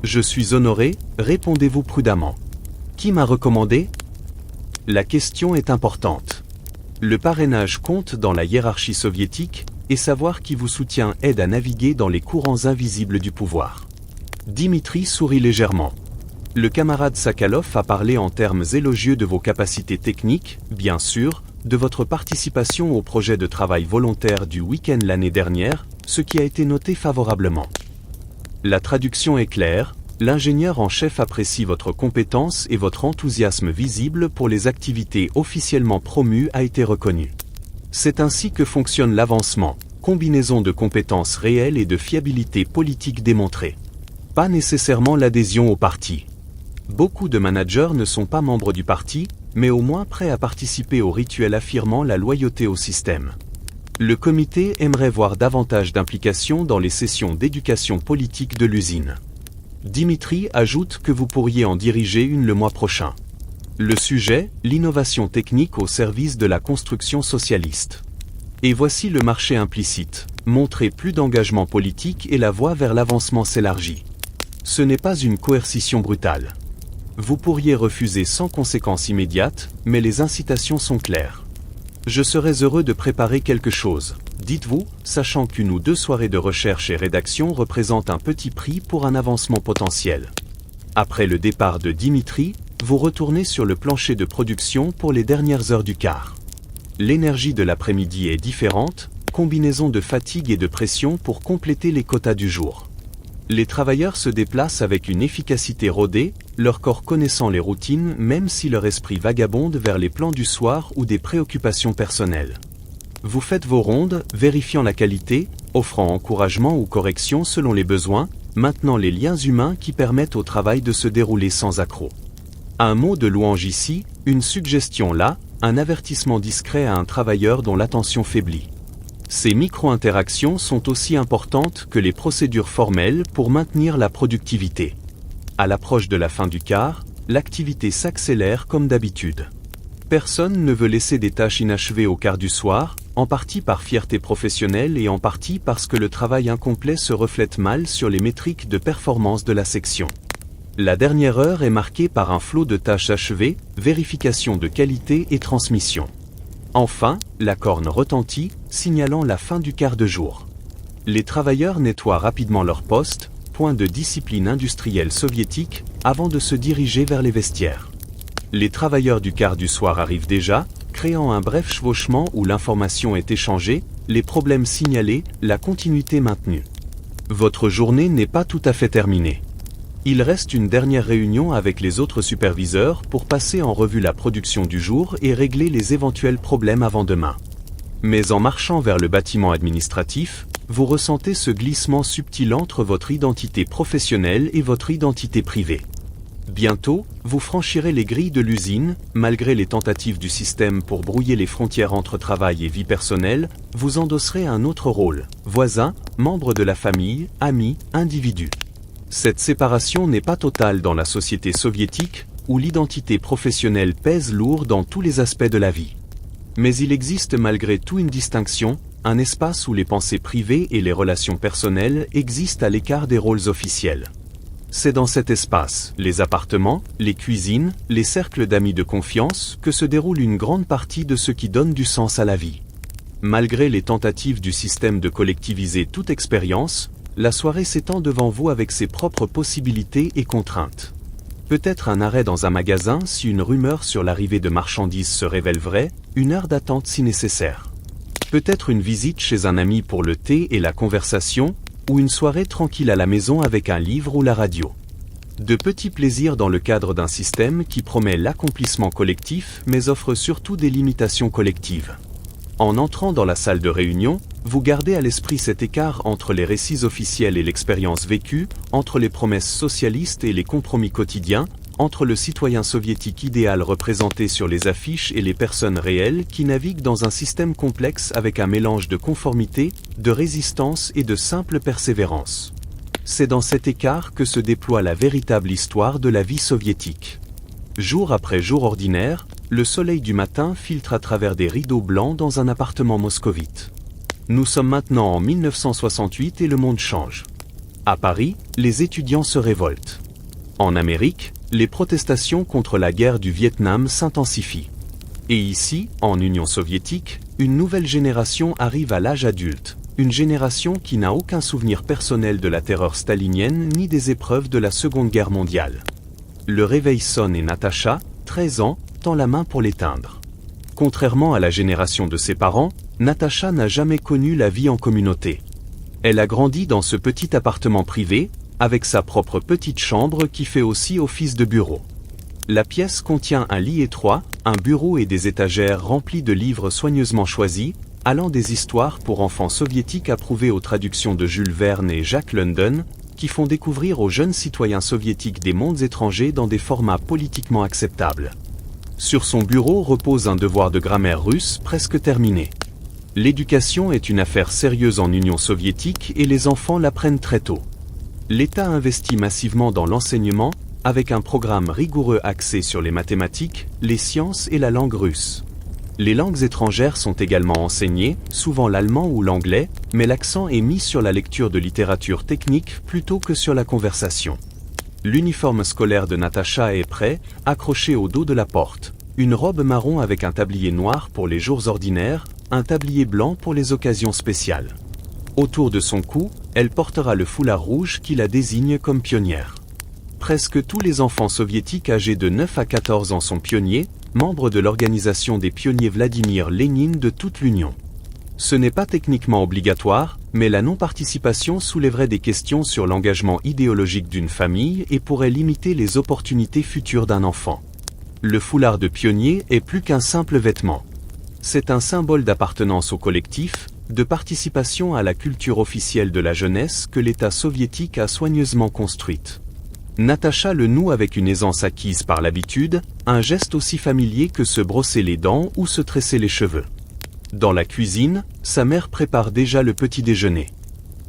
Speaker 1: Je suis honoré, répondez-vous prudemment. Qui m'a recommandé? La question est importante. Le parrainage compte dans la hiérarchie soviétique, et savoir qui vous soutient aide à naviguer dans les courants invisibles du pouvoir. Dimitri sourit légèrement. Le camarade Sakhalov a parlé en termes élogieux de vos capacités techniques, bien sûr, de votre participation au projet de travail volontaire du week-end l'année dernière, ce qui a été noté favorablement. La traduction est claire, l'ingénieur en chef apprécie votre compétence et votre enthousiasme visible pour les activités officiellement promues a été reconnu. C'est ainsi que fonctionne l'avancement, combinaison de compétences réelles et de fiabilité politique démontrée. Pas nécessairement l'adhésion au parti. Beaucoup de managers ne sont pas membres du parti, mais au moins prêts à participer au rituel affirmant la loyauté au système. Le comité aimerait voir davantage d'implication dans les sessions d'éducation politique de l'usine. Dimitri ajoute que vous pourriez en diriger une le mois prochain. Le sujet, l'innovation technique au service de la construction socialiste. Et voici le marché implicite. Montrer plus d'engagement politique et la voie vers l'avancement s'élargit. Ce n'est pas une coercition brutale. Vous pourriez refuser sans conséquence immédiate, mais les incitations sont claires. Je serais heureux de préparer quelque chose, dites-vous, sachant qu'une ou deux soirées de recherche et rédaction représentent un petit prix pour un avancement potentiel. Après le départ de Dimitri, vous retournez sur le plancher de production pour les dernières heures du quart. L'énergie de l'après-midi est différente, combinaison de fatigue et de pression pour compléter les quotas du jour. Les travailleurs se déplacent avec une efficacité rodée, leur corps connaissant les routines même si leur esprit vagabonde vers les plans du soir ou des préoccupations personnelles. Vous faites vos rondes, vérifiant la qualité, offrant encouragement ou correction selon les besoins, maintenant les liens humains qui permettent au travail de se dérouler sans accroc. Un mot de louange ici, une suggestion là, un avertissement discret à un travailleur dont l'attention faiblit. Ces micro-interactions sont aussi importantes que les procédures formelles pour maintenir la productivité. À l'approche de la fin du quart, l'activité s'accélère comme d'habitude. Personne ne veut laisser des tâches inachevées au quart du soir, en partie par fierté professionnelle et en partie parce que le travail incomplet se reflète mal sur les métriques de performance de la section. La dernière heure est marquée par un flot de tâches achevées, vérification de qualité et transmission. Enfin, la corne retentit, signalant la fin du quart de jour. Les travailleurs nettoient rapidement leur poste, point de discipline industrielle soviétique, avant de se diriger vers les vestiaires. Les travailleurs du quart du soir arrivent déjà, créant un bref chevauchement où l'information est échangée, les problèmes signalés, la continuité maintenue. Votre journée n'est pas tout à fait terminée. Il reste une dernière réunion avec les autres superviseurs pour passer en revue la production du jour et régler les éventuels problèmes avant demain. Mais en marchant vers le bâtiment administratif, vous ressentez ce glissement subtil entre votre identité professionnelle et votre identité privée. Bientôt, vous franchirez les grilles de l'usine, malgré les tentatives du système pour brouiller les frontières entre travail et vie personnelle, vous endosserez un autre rôle, voisin, membre de la famille, ami, individu. Cette séparation n'est pas totale dans la société soviétique, où l'identité professionnelle pèse lourd dans tous les aspects de la vie. Mais il existe malgré tout une distinction, un espace où les pensées privées et les relations personnelles existent à l'écart des rôles officiels. C'est dans cet espace, les appartements, les cuisines, les cercles d'amis de confiance, que se déroule une grande partie de ce qui donne du sens à la vie. Malgré les tentatives du système de collectiviser toute expérience, la soirée s'étend devant vous avec ses propres possibilités et contraintes. Peut-être un arrêt dans un magasin si une rumeur sur l'arrivée de marchandises se révèle vraie, une heure d'attente si nécessaire. Peut-être une visite chez un ami pour le thé et la conversation, ou une soirée tranquille à la maison avec un livre ou la radio. De petits plaisirs dans le cadre d'un système qui promet l'accomplissement collectif mais offre surtout des limitations collectives. En entrant dans la salle de réunion, vous gardez à l'esprit cet écart entre les récits officiels et l'expérience vécue, entre les promesses socialistes et les compromis quotidiens, entre le citoyen soviétique idéal représenté sur les affiches et les personnes réelles qui naviguent dans un système complexe avec un mélange de conformité, de résistance et de simple persévérance. C'est dans cet écart que se déploie la véritable histoire de la vie soviétique. Jour après jour ordinaire, le soleil du matin filtre à travers des rideaux blancs dans un appartement moscovite. Nous sommes maintenant en 1968 et le monde change. À Paris, les étudiants se révoltent. En Amérique, les protestations contre la guerre du Vietnam s'intensifient. Et ici, en Union soviétique, une nouvelle génération arrive à l'âge adulte, une génération qui n'a aucun souvenir personnel de la terreur stalinienne ni des épreuves de la Seconde Guerre mondiale. Le réveil sonne et Natacha, 13 ans, tend la main pour l'éteindre. Contrairement à la génération de ses parents, Natacha n'a jamais connu la vie en communauté. Elle a grandi dans ce petit appartement privé, avec sa propre petite chambre qui fait aussi office de bureau. La pièce contient un lit étroit, un bureau et des étagères remplies de livres soigneusement choisis, allant des histoires pour enfants soviétiques approuvées aux traductions de Jules Verne et Jack London, qui font découvrir aux jeunes citoyens soviétiques des mondes étrangers dans des formats politiquement acceptables. Sur son bureau repose un devoir de grammaire russe presque terminé. L'éducation est une affaire sérieuse en Union soviétique et les enfants l'apprennent très tôt. L'État investit massivement dans l'enseignement, avec un programme rigoureux axé sur les mathématiques, les sciences et la langue russe. Les langues étrangères sont également enseignées, souvent l'allemand ou l'anglais, mais l'accent est mis sur la lecture de littérature technique plutôt que sur la conversation. L'uniforme scolaire de Natacha est prêt, accroché au dos de la porte. Une robe marron avec un tablier noir pour les jours ordinaires, un tablier blanc pour les occasions spéciales. Autour de son cou, elle portera le foulard rouge qui la désigne comme pionnière. Presque tous les enfants soviétiques âgés de 9 à 14 ans sont pionniers, membres de l'organisation des pionniers Vladimir Lénine de toute l'Union. Ce n'est pas techniquement obligatoire, mais la non-participation soulèverait des questions sur l'engagement idéologique d'une famille et pourrait limiter les opportunités futures d'un enfant. Le foulard de pionnier est plus qu'un simple vêtement. C'est un symbole d'appartenance au collectif, de participation à la culture officielle de la jeunesse que l'État soviétique a soigneusement construite. Natacha le noue avec une aisance acquise par l'habitude, un geste aussi familier que se brosser les dents ou se tresser les cheveux. Dans la cuisine, sa mère prépare déjà le petit déjeuner.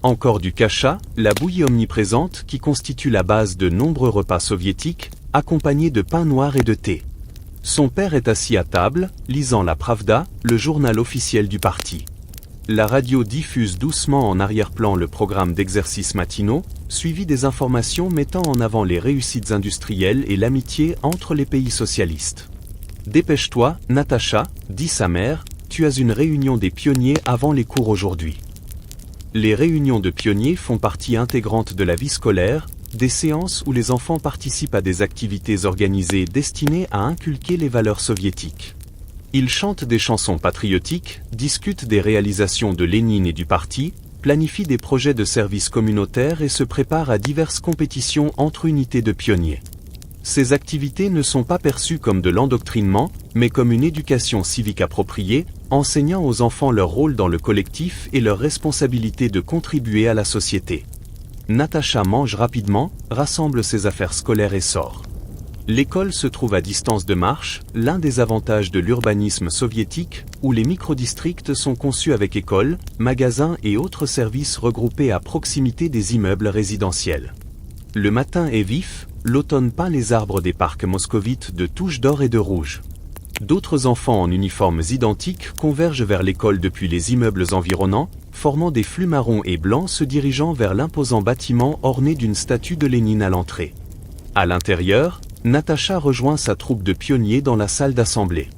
Speaker 1: Encore du kasha, la bouillie omniprésente qui constitue la base de nombreux repas soviétiques, accompagnés de pain noir et de thé. Son père est assis à table, lisant la Pravda, le journal officiel du parti. La radio diffuse doucement en arrière-plan le programme d'exercices matinaux, suivi des informations mettant en avant les réussites industrielles et l'amitié entre les pays socialistes. « Dépêche-toi, Natacha, dit sa mère, tu as une réunion des pionniers avant les cours aujourd'hui. » Les réunions de pionniers font partie intégrante de la vie scolaire, des séances où les enfants participent à des activités organisées destinées à inculquer les valeurs soviétiques. Ils chantent des chansons patriotiques, discutent des réalisations de Lénine et du parti, planifient des projets de service communautaire et se préparent à diverses compétitions entre unités de pionniers. Ces activités ne sont pas perçues comme de l'endoctrinement, mais comme une éducation civique appropriée, enseignant aux enfants leur rôle dans le collectif et leur responsabilité de contribuer à la société. Natacha mange rapidement, rassemble ses affaires scolaires et sort. L'école se trouve à distance de marche, l'un des avantages de l'urbanisme soviétique, où les microdistricts sont conçus avec écoles, magasins et autres services regroupés à proximité des immeubles résidentiels. Le matin est vif, l'automne peint les arbres des parcs moscovites de touches d'or et de rouge. D'autres enfants en uniformes identiques convergent vers l'école depuis les immeubles environnants, formant des flux marrons et blancs se dirigeant vers l'imposant bâtiment orné d'une statue de Lénine à l'entrée. À l'intérieur, Natacha rejoint sa troupe de pionniers dans la salle d'assemblée.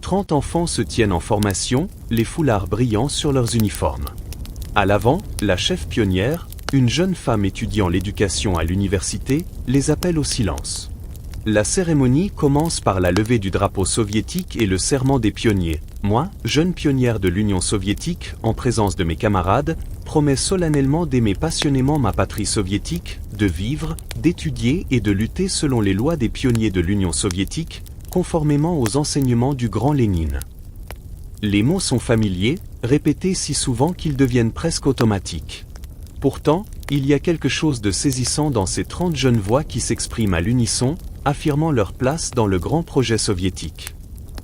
Speaker 1: 30 enfants se tiennent en formation, les foulards brillants sur leurs uniformes. À l'avant, la chef pionnière, une jeune femme étudiant l'éducation à l'université, les appelle au silence. La cérémonie commence par la levée du drapeau soviétique et le serment des pionniers. Moi, jeune pionnière de l'Union soviétique, en présence de mes camarades, promets solennellement d'aimer passionnément ma patrie soviétique, de vivre, d'étudier et de lutter selon les lois des pionniers de l'Union soviétique, conformément aux enseignements du grand Lénine. Les mots sont familiers, répétés si souvent qu'ils deviennent presque automatiques. Pourtant, il y a quelque chose de saisissant dans ces 30 jeunes voix qui s'expriment à l'unisson, affirmant leur place dans le grand projet soviétique.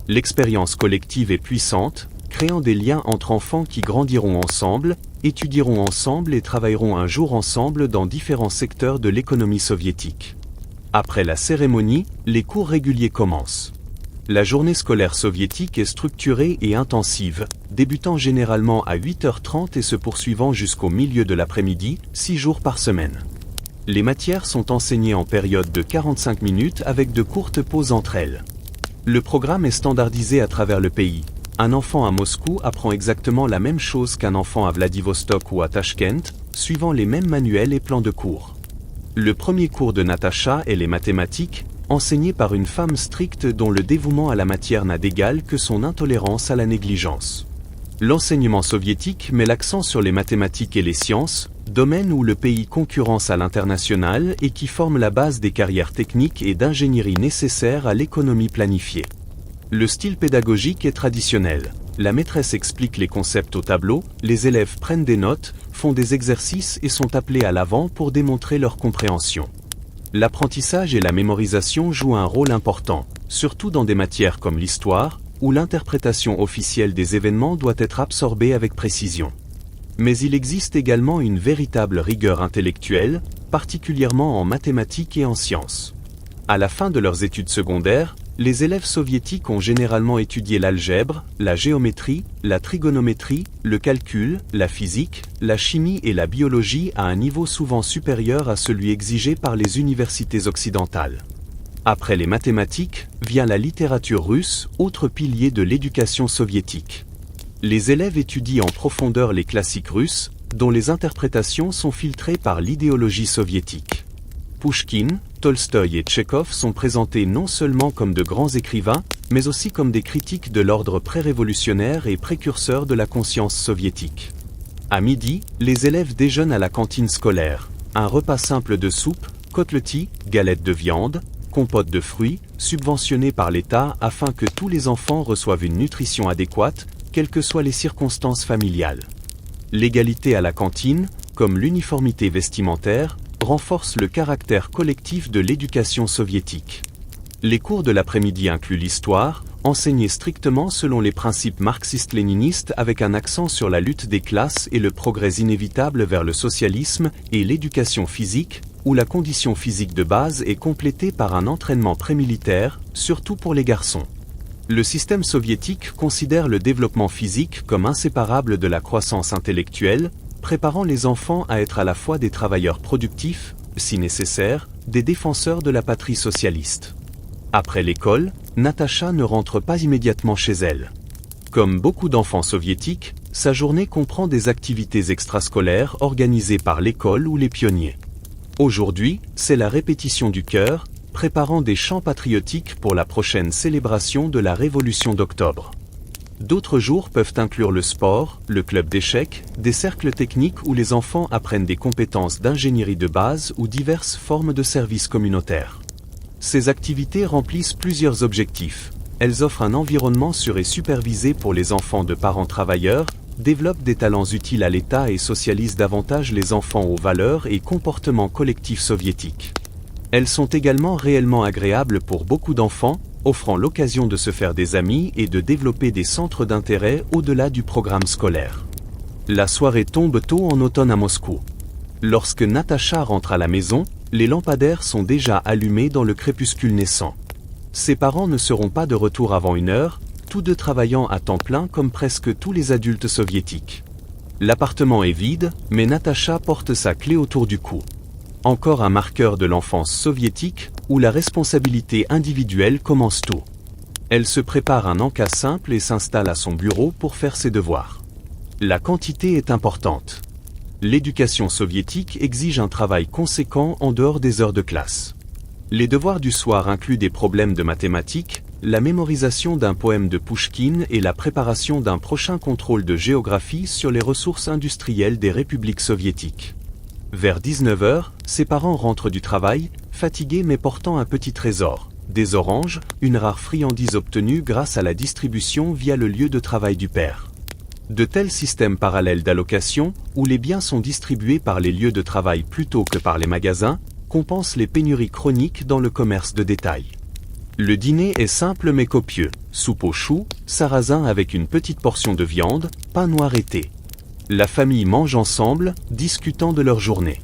Speaker 1: L'expérience collective est puissante, créant des liens entre enfants qui grandiront ensemble, étudieront ensemble et travailleront un jour ensemble dans différents secteurs de l'économie soviétique. Après la cérémonie, les cours réguliers commencent. La journée scolaire soviétique est structurée et intensive, débutant généralement à 8h30 et se poursuivant jusqu'au milieu de l'après-midi, 6 jours par semaine. Les matières sont enseignées en période de 45 minutes avec de courtes pauses entre elles. Le programme est standardisé à travers le pays. Un enfant à Moscou apprend exactement la même chose qu'un enfant à Vladivostok ou à Tachkent, suivant les mêmes manuels et plans de cours. Le premier cours de Natacha est les mathématiques, enseigné par une femme stricte dont le dévouement à la matière n'a d'égal que son intolérance à la négligence. L'enseignement soviétique met l'accent sur les mathématiques et les sciences, domaine où le pays concurrence à l'international et qui forme la base des carrières techniques et d'ingénierie nécessaires à l'économie planifiée. Le style pédagogique est traditionnel. La maîtresse explique les concepts au tableau, les élèves prennent des notes, font des exercices et sont appelés à l'avant pour démontrer leur compréhension. L'apprentissage et la mémorisation jouent un rôle important, surtout dans des matières comme l'histoire, où l'interprétation officielle des événements doit être absorbée avec précision. Mais il existe également une véritable rigueur intellectuelle, particulièrement en mathématiques et en sciences. À la fin de leurs études secondaires, les élèves soviétiques ont généralement étudié l'algèbre, la géométrie, la trigonométrie, le calcul, la physique, la chimie et la biologie à un niveau souvent supérieur à celui exigé par les universités occidentales. Après les mathématiques, vient la littérature russe, autre pilier de l'éducation soviétique. Les élèves étudient en profondeur les classiques russes, dont les interprétations sont filtrées par l'idéologie soviétique. Pouchkine, Tolstoï et Tchekhov sont présentés non seulement comme de grands écrivains, mais aussi comme des critiques de l'ordre pré-révolutionnaire et précurseurs de la conscience soviétique. À midi, les élèves déjeunent à la cantine scolaire. Un repas simple de soupe, côteletis, galettes de viande, compote de fruits, subventionné par l'État afin que tous les enfants reçoivent une nutrition adéquate, quelles que soient les circonstances familiales. L'égalité à la cantine, comme l'uniformité vestimentaire, renforce le caractère collectif de l'éducation soviétique. Les cours de l'après-midi incluent l'histoire, enseignée strictement selon les principes marxistes-léninistes avec un accent sur la lutte des classes et le progrès inévitable vers le socialisme, et l'éducation physique, où la condition physique de base est complétée par un entraînement prémilitaire, surtout pour les garçons. Le système soviétique considère le développement physique comme inséparable de la croissance intellectuelle, préparant les enfants à être à la fois des travailleurs productifs, si nécessaire, des défenseurs de la patrie socialiste. Après l'école, Natacha ne rentre pas immédiatement chez elle. Comme beaucoup d'enfants soviétiques, sa journée comprend des activités extrascolaires organisées par l'école ou les pionniers. Aujourd'hui, c'est la répétition du chœur, préparant des chants patriotiques pour la prochaine célébration de la Révolution d'octobre. D'autres jours peuvent inclure le sport, le club d'échecs, des cercles techniques où les enfants apprennent des compétences d'ingénierie de base ou diverses formes de services communautaires. Ces activités remplissent plusieurs objectifs. Elles offrent un environnement sûr et supervisé pour les enfants de parents travailleurs, développent des talents utiles à l'État et socialisent davantage les enfants aux valeurs et comportements collectifs soviétiques. Elles sont également réellement agréables pour beaucoup d'enfants, offrant l'occasion de se faire des amis et de développer des centres d'intérêt au-delà du programme scolaire. La soirée tombe tôt en automne à Moscou. Lorsque Natacha rentre à la maison, Les lampadaires sont déjà allumés dans le crépuscule naissant. Ses parents ne seront pas de retour avant 1 heure, tous deux travaillant à temps plein comme presque tous les adultes soviétiques. L'appartement est vide, mais Natacha porte sa clé autour du cou. Encore un marqueur de l'enfance soviétique, où la responsabilité individuelle commence tôt. Elle se prépare un encas simple et s'installe à son bureau pour faire ses devoirs. La quantité est importante. L'éducation soviétique exige un travail conséquent en dehors des heures de classe. Les devoirs du soir incluent des problèmes de mathématiques, la mémorisation d'un poème de Pouchkine et la préparation d'un prochain contrôle de géographie sur les ressources industrielles des républiques soviétiques. Vers 19 heures, ses parents rentrent du travail, fatigués mais portant un petit trésor, des oranges, une rare friandise obtenue grâce à la distribution via le lieu de travail du père. De tels systèmes parallèles d'allocation, où les biens sont distribués par les lieux de travail plutôt que par les magasins, compensent les pénuries chroniques dans le commerce de détail. Le dîner est simple mais copieux, soupe aux choux, sarrasin avec une petite portion de viande, pain noir et thé. La famille mange ensemble, discutant de leur journée.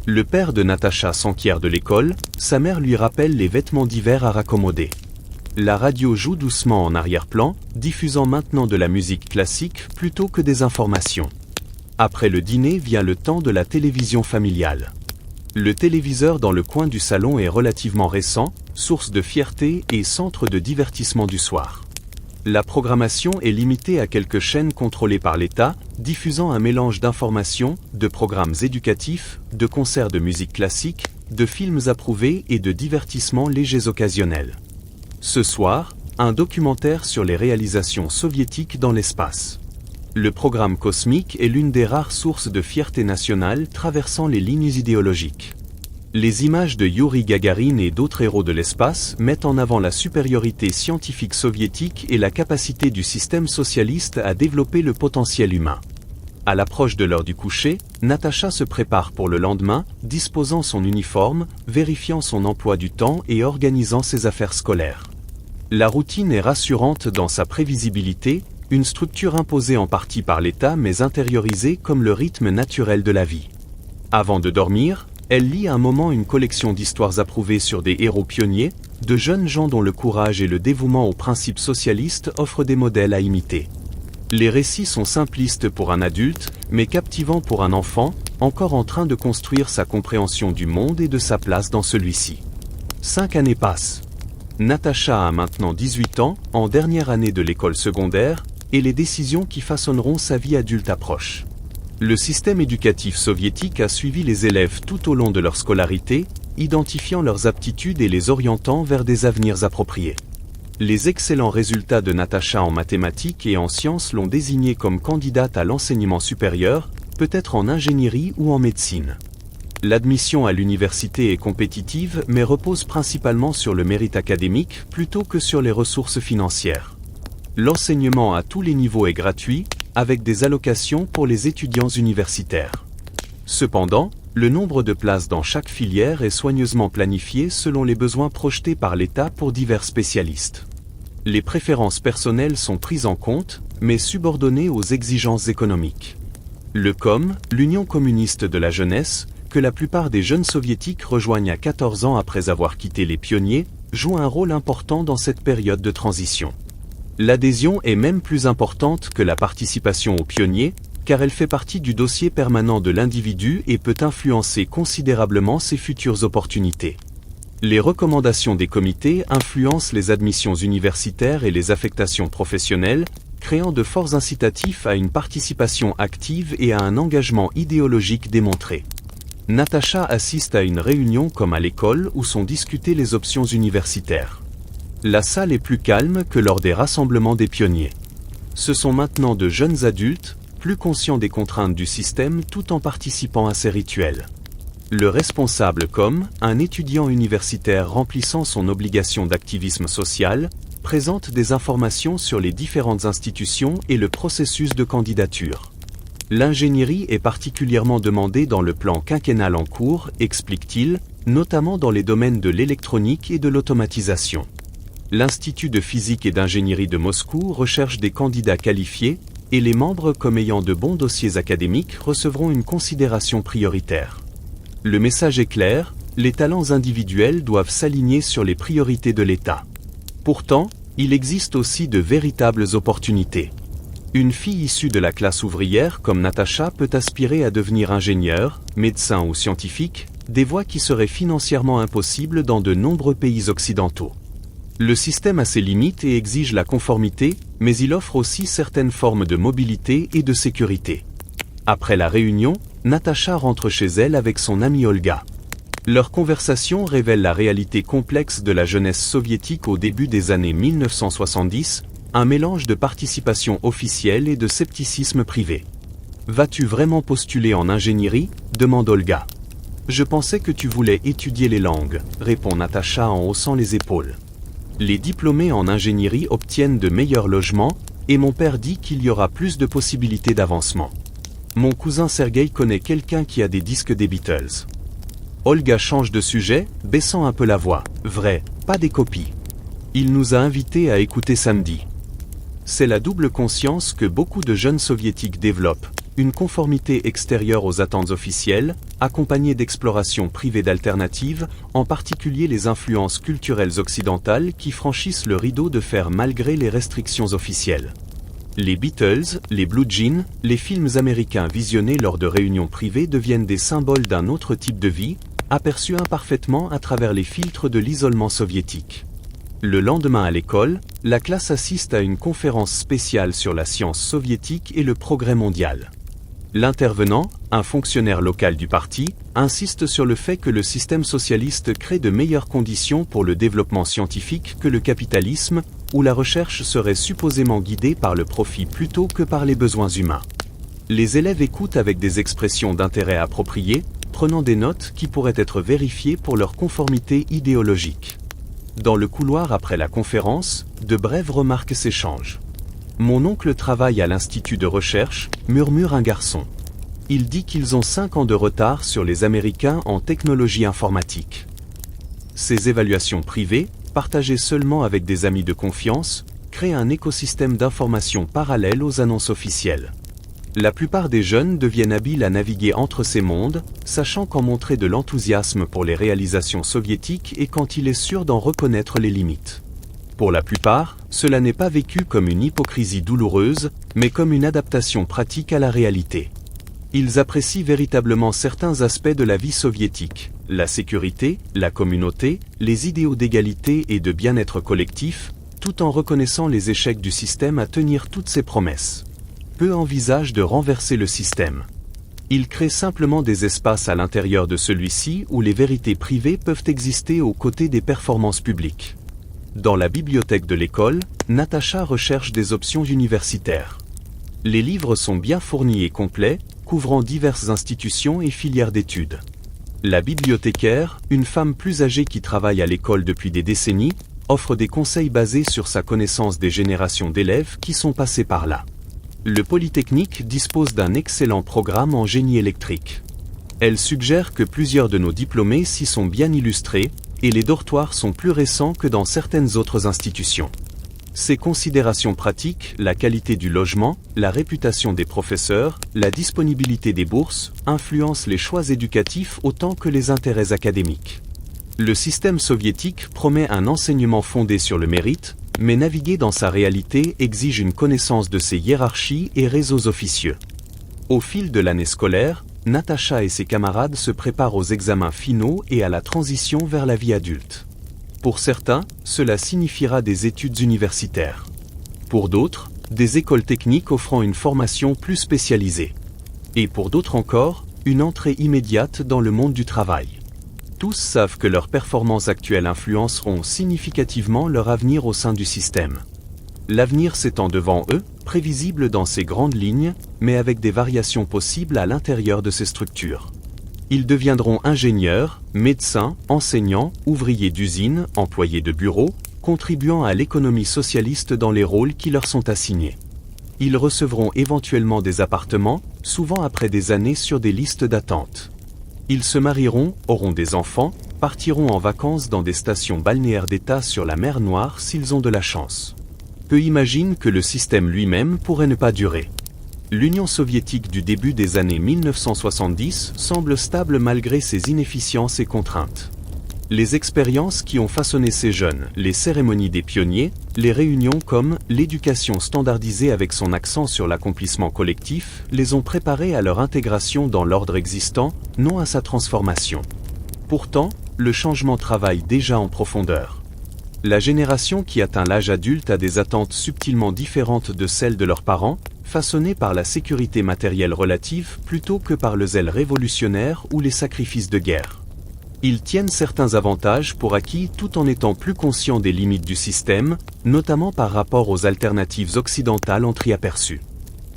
Speaker 1: Le père de Natacha s'enquiert de l'école, sa mère lui rappelle les vêtements d'hiver à raccommoder. La radio joue doucement en arrière-plan, diffusant maintenant de la musique classique plutôt que des informations. Après le dîner vient le temps de la télévision familiale. Le téléviseur dans le coin du salon est relativement récent, source de fierté et centre de divertissement du soir. La programmation est limitée à quelques chaînes contrôlées par l'État, diffusant un mélange d'informations, de programmes éducatifs, de concerts de musique classique, de films approuvés et de divertissements légers occasionnels. Ce soir, un documentaire sur les réalisations soviétiques dans l'espace. Le programme cosmique est l'une des rares sources de fierté nationale traversant les lignes idéologiques. Les images de Youri Gagarin et d'autres héros de l'espace mettent en avant la supériorité scientifique soviétique et la capacité du système socialiste à développer le potentiel humain. À l'approche de l'heure du coucher, Natacha se prépare pour le lendemain, disposant son uniforme, vérifiant son emploi du temps et organisant ses affaires scolaires. La routine est rassurante dans sa prévisibilité, une structure imposée en partie par l'État mais intériorisée comme le rythme naturel de la vie. Avant de dormir, elle lit un moment une collection d'histoires approuvées sur des héros pionniers, de jeunes gens dont le courage et le dévouement aux principes socialistes offrent des modèles à imiter. Les récits sont simplistes pour un adulte, mais captivants pour un enfant, encore en train de construire sa compréhension du monde et de sa place dans celui-ci. 5 années passent. Natacha a maintenant 18 ans, en dernière année de l'école secondaire, et les décisions qui façonneront sa vie adulte approchent. Le système éducatif soviétique a suivi les élèves tout au long de leur scolarité, identifiant leurs aptitudes et les orientant vers des avenirs appropriés. Les excellents résultats de Natacha en mathématiques et en sciences l'ont désignée comme candidate à l'enseignement supérieur, peut-être en ingénierie ou en médecine. L'admission à l'université est compétitive mais repose principalement sur le mérite académique plutôt que sur les ressources financières. L'enseignement à tous les niveaux est gratuit, avec des allocations pour les étudiants universitaires. Cependant, le nombre de places dans chaque filière est soigneusement planifié selon les besoins projetés par l'État pour divers spécialistes. Les préférences personnelles sont prises en compte, mais subordonnées aux exigences économiques. Le COM, l'Union communiste de la jeunesse, que la plupart des jeunes soviétiques rejoignent à 14 ans après avoir quitté les pionniers, joue un rôle important dans cette période de transition. L'adhésion est même plus importante que la participation aux pionniers, car elle fait partie du dossier permanent de l'individu et peut influencer considérablement ses futures opportunités. Les recommandations des comités influencent les admissions universitaires et les affectations professionnelles, créant de forts incitatifs à une participation active et à un engagement idéologique démontré. Natacha assiste à une réunion comme à l'école où sont discutées les options universitaires. La salle est plus calme que lors des rassemblements des pionniers. Ce sont maintenant de jeunes adultes, plus conscients des contraintes du système tout en participant à ces rituels. Le responsable comme un étudiant universitaire remplissant son obligation d'activisme social, présente des informations sur les différentes institutions et le processus de candidature. L'ingénierie est particulièrement demandée dans le plan quinquennal en cours, explique-t-il, notamment dans les domaines de l'électronique et de l'automatisation. L'Institut de physique et d'ingénierie de Moscou recherche des candidats qualifiés, et les membres comme ayant de bons dossiers académiques recevront une considération prioritaire. Le message est clair, les talents individuels doivent s'aligner sur les priorités de l'État. Pourtant, il existe aussi de véritables opportunités. Une fille issue de la classe ouvrière comme Natacha peut aspirer à devenir ingénieur, médecin ou scientifique, des voies qui seraient financièrement impossibles dans de nombreux pays occidentaux. Le système a ses limites et exige la conformité, mais il offre aussi certaines formes de mobilité et de sécurité. Après la réunion, Natacha rentre chez elle avec son amie Olga. Leur conversation révèle la réalité complexe de la jeunesse soviétique au début des années 1970, un mélange de participation officielle et de scepticisme privé. « Vas-tu vraiment postuler en ingénierie ?» demande Olga. « Je pensais que tu voulais étudier les langues », répond Natacha en haussant les épaules. Les diplômés en ingénierie obtiennent de meilleurs logements, et mon père dit qu'il y aura plus de possibilités d'avancement. Mon cousin Sergueï connaît quelqu'un qui a des disques des Beatles. Olga change de sujet, baissant un peu la voix. Vrai, pas des copies. Il nous a invités à écouter samedi. C'est la double conscience que beaucoup de jeunes soviétiques développent, une conformité extérieure aux attentes officielles, accompagnée d'explorations privées d'alternatives, en particulier les influences culturelles occidentales qui franchissent le rideau de fer malgré les restrictions officielles. Les Beatles, les Blue Jeans, les films américains visionnés lors de réunions privées deviennent des symboles d'un autre type de vie, aperçus imparfaitement à travers les filtres de l'isolement soviétique. Le lendemain à l'école, la classe assiste à une conférence spéciale sur la science soviétique et le progrès mondial. L'intervenant, un fonctionnaire local du parti, insiste sur le fait que le système socialiste crée de meilleures conditions pour le développement scientifique que le capitalisme, où la recherche serait supposément guidée par le profit plutôt que par les besoins humains. Les élèves écoutent avec des expressions d'intérêt appropriées, prenant des notes qui pourraient être vérifiées pour leur conformité idéologique. Dans le couloir après la conférence, de brèves remarques s'échangent. « Mon oncle travaille à l'institut de recherche », murmure un garçon. Il dit qu'ils ont 5 ans de retard sur les Américains en technologie informatique. Ces évaluations privées, partagées seulement avec des amis de confiance, créent un écosystème d'information parallèle aux annonces officielles. La plupart des jeunes deviennent habiles à naviguer entre ces mondes, sachant quand montrer de l'enthousiasme pour les réalisations soviétiques et quand il est sûr d'en reconnaître les limites. Pour la plupart, cela n'est pas vécu comme une hypocrisie douloureuse, mais comme une adaptation pratique à la réalité. Ils apprécient véritablement certains aspects de la vie soviétique, la sécurité, la communauté, les idéaux d'égalité et de bien-être collectif, tout en reconnaissant les échecs du système à tenir toutes ses promesses. Peu envisagent de renverser le système. Ils créent simplement des espaces à l'intérieur de celui-ci où les vérités privées peuvent exister aux côtés des performances publiques. Dans la bibliothèque de l'école, Natacha recherche des options universitaires. Les livres sont bien fournis et complets, couvrant diverses institutions et filières d'études. La bibliothécaire, une femme plus âgée qui travaille à l'école depuis des décennies, offre des conseils basés sur sa connaissance des générations d'élèves qui sont passés par là. Le Polytechnique dispose d'un excellent programme en génie électrique. Elle suggère que plusieurs de nos diplômés s'y sont bien illustrés, et les dortoirs sont plus récents que dans certaines autres institutions. Ces considérations pratiques, la qualité du logement, la réputation des professeurs, la disponibilité des bourses, influencent les choix éducatifs autant que les intérêts académiques. Le système soviétique promet un enseignement fondé sur le mérite, mais naviguer dans sa réalité exige une connaissance de ses hiérarchies et réseaux officieux. Au fil de l'année scolaire, Natacha et ses camarades se préparent aux examens finaux et à la transition vers la vie adulte. Pour certains, cela signifiera des études universitaires. Pour d'autres, des écoles techniques offrant une formation plus spécialisée. Et pour d'autres encore, une entrée immédiate dans le monde du travail. Tous savent que leurs performances actuelles influenceront significativement leur avenir au sein du système. L'avenir s'étend devant eux, prévisible dans ses grandes lignes, mais avec des variations possibles à l'intérieur de ces structures. Ils deviendront ingénieurs, médecins, enseignants, ouvriers d'usine, employés de bureau, contribuant à l'économie socialiste dans les rôles qui leur sont assignés. Ils recevront éventuellement des appartements, souvent après des années sur des listes d'attente. Ils se marieront, auront des enfants, partiront en vacances dans des stations balnéaires d'État sur la mer Noire s'ils ont de la chance. Peu imaginent que le système lui-même pourrait ne pas durer. L'Union soviétique du début des années 1970 semble stable malgré ses inefficiences et contraintes. Les expériences qui ont façonné ces jeunes, les cérémonies des pionniers, les réunions comme l'éducation standardisée avec son accent sur l'accomplissement collectif, les ont préparés à leur intégration dans l'ordre existant, non à sa transformation. Pourtant, le changement travaille déjà en profondeur. La génération qui atteint l'âge adulte a des attentes subtilement différentes de celles de leurs parents, façonnées par la sécurité matérielle relative plutôt que par le zèle révolutionnaire ou les sacrifices de guerre. Ils tiennent certains avantages pour acquis tout en étant plus conscients des limites du système, notamment par rapport aux alternatives occidentales entreaperçues.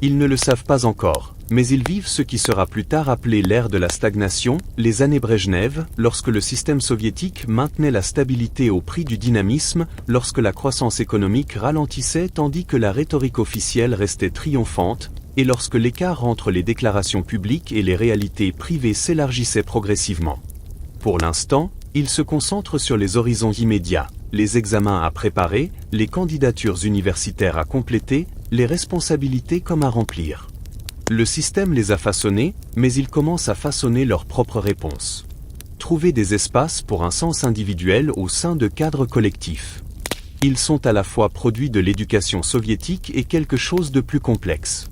Speaker 1: Ils ne le savent pas encore, mais ils vivent ce qui sera plus tard appelé l'ère de la stagnation, les années Brejnev, lorsque le système soviétique maintenait la stabilité au prix du dynamisme, lorsque la croissance économique ralentissait tandis que la rhétorique officielle restait triomphante, et lorsque l'écart entre les déclarations publiques et les réalités privées s'élargissait progressivement. Pour l'instant, il se concentre sur les horizons immédiats, les examens à préparer, les candidatures universitaires à compléter, les responsabilités comme à remplir. Le système les a façonnés, mais ils commencent à façonner leurs propres réponses. Trouver des espaces pour un sens individuel au sein de cadres collectifs. Ils sont à la fois produits de l'éducation soviétique et quelque chose de plus complexe.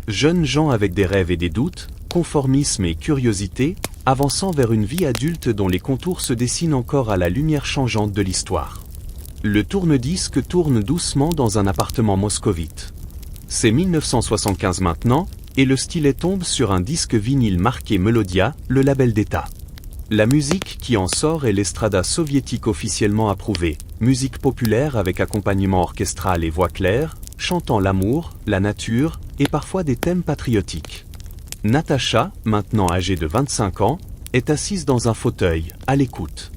Speaker 1: Jeunes gens avec des rêves et des doutes, conformisme et curiosité, avançant vers une vie adulte dont les contours se dessinent encore à la lumière changeante de l'histoire. Le tourne-disque tourne doucement dans un appartement moscovite. C'est 1975 maintenant, et le stylet tombe sur un disque vinyle marqué Melodia, le label d'État. La musique qui en sort est l'estrada soviétique officiellement approuvée, musique populaire avec accompagnement orchestral et voix claire, chantant l'amour, la nature, et parfois des thèmes patriotiques. Natacha, maintenant âgée de 25 ans, est assise dans un fauteuil, à l'écoute.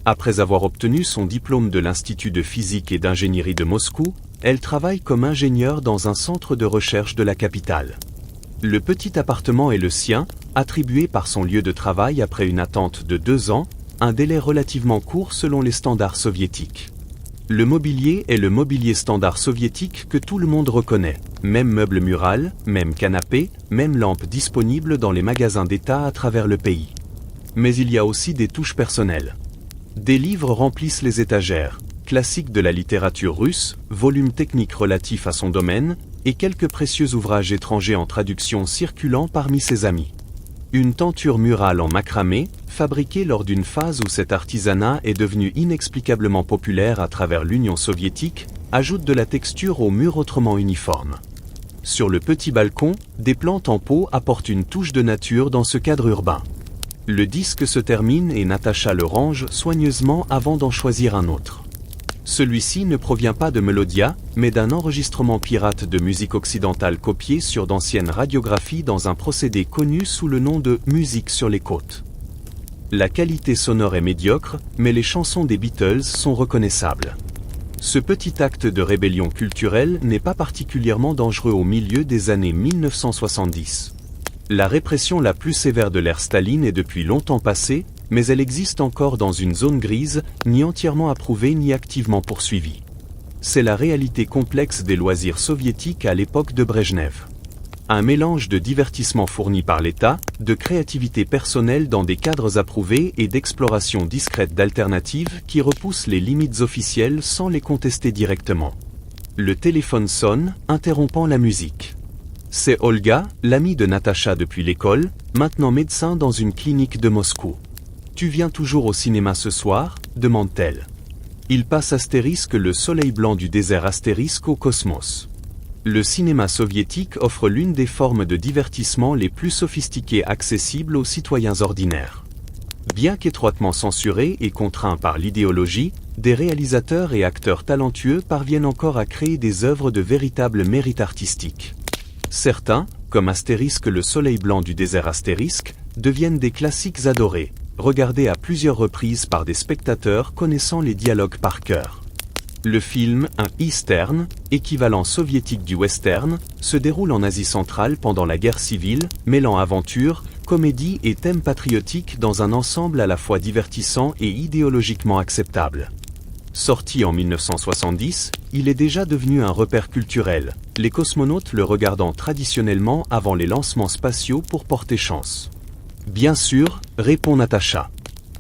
Speaker 1: Après avoir obtenu son diplôme de l'Institut de physique et d'ingénierie de Moscou, elle travaille comme ingénieure dans un centre de recherche de la capitale. Le petit appartement est le sien, attribué par son lieu de travail après une attente de 2 ans, un délai relativement court selon les standards soviétiques. Le mobilier est le mobilier standard soviétique que tout le monde reconnaît. Même meuble mural, même canapé, même lampe disponible dans les magasins d'État à travers le pays. Mais il y a aussi des touches personnelles. Des livres remplissent les étagères, classiques de la littérature russe, volumes techniques relatifs à son domaine, et quelques précieux ouvrages étrangers en traduction circulant parmi ses amis. Une tenture murale en macramé, fabriquée lors d'une phase où cet artisanat est devenu inexplicablement populaire à travers l'Union soviétique, ajoute de la texture aux murs autrement uniformes. Sur le petit balcon, des plantes en pot apportent une touche de nature dans ce cadre urbain. Le disque se termine et Natacha le range soigneusement avant d'en choisir un autre. Celui-ci ne provient pas de Melodia, mais d'un enregistrement pirate de musique occidentale copié sur d'anciennes radiographies dans un procédé connu sous le nom de « musique sur les côtes ». La qualité sonore est médiocre, mais les chansons des Beatles sont reconnaissables. Ce petit acte de rébellion culturelle n'est pas particulièrement dangereux au milieu des années 1970. La répression la plus sévère de l'ère Staline est depuis longtemps passée, mais elle existe encore dans une zone grise, ni entièrement approuvée ni activement poursuivie. C'est la réalité complexe des loisirs soviétiques à l'époque de Brejnev. Un mélange de divertissement fourni par l'État, de créativité personnelle dans des cadres approuvés et d'exploration discrète d'alternatives qui repoussent les limites officielles sans les contester directement. Le téléphone sonne, interrompant la musique. C'est Olga, l'amie de Natacha depuis l'école, maintenant médecin dans une clinique de Moscou. « Tu viens toujours au cinéma ce soir ?» demande-t-elle. Il passe astérisque le soleil blanc du désert astérisque au cosmos. Le cinéma soviétique offre l'une des formes de divertissement les plus sophistiquées accessibles aux citoyens ordinaires. Bien qu'étroitement censurés et contraints par l'idéologie, des réalisateurs et acteurs talentueux parviennent encore à créer des œuvres de véritable mérite artistique. Certains, comme Astérisque le soleil blanc du désert astérisque, deviennent des classiques adorés, regardés à plusieurs reprises par des spectateurs connaissant les dialogues par cœur. Le film, un eastern, équivalent soviétique du western, se déroule en Asie centrale pendant la guerre civile, mêlant aventure, comédie et thèmes patriotiques dans un ensemble à la fois divertissant et idéologiquement acceptable. Sorti en 1970, il est déjà devenu un repère culturel, les cosmonautes le regardant traditionnellement avant les lancements spatiaux pour porter chance. Bien sûr, répond Natacha.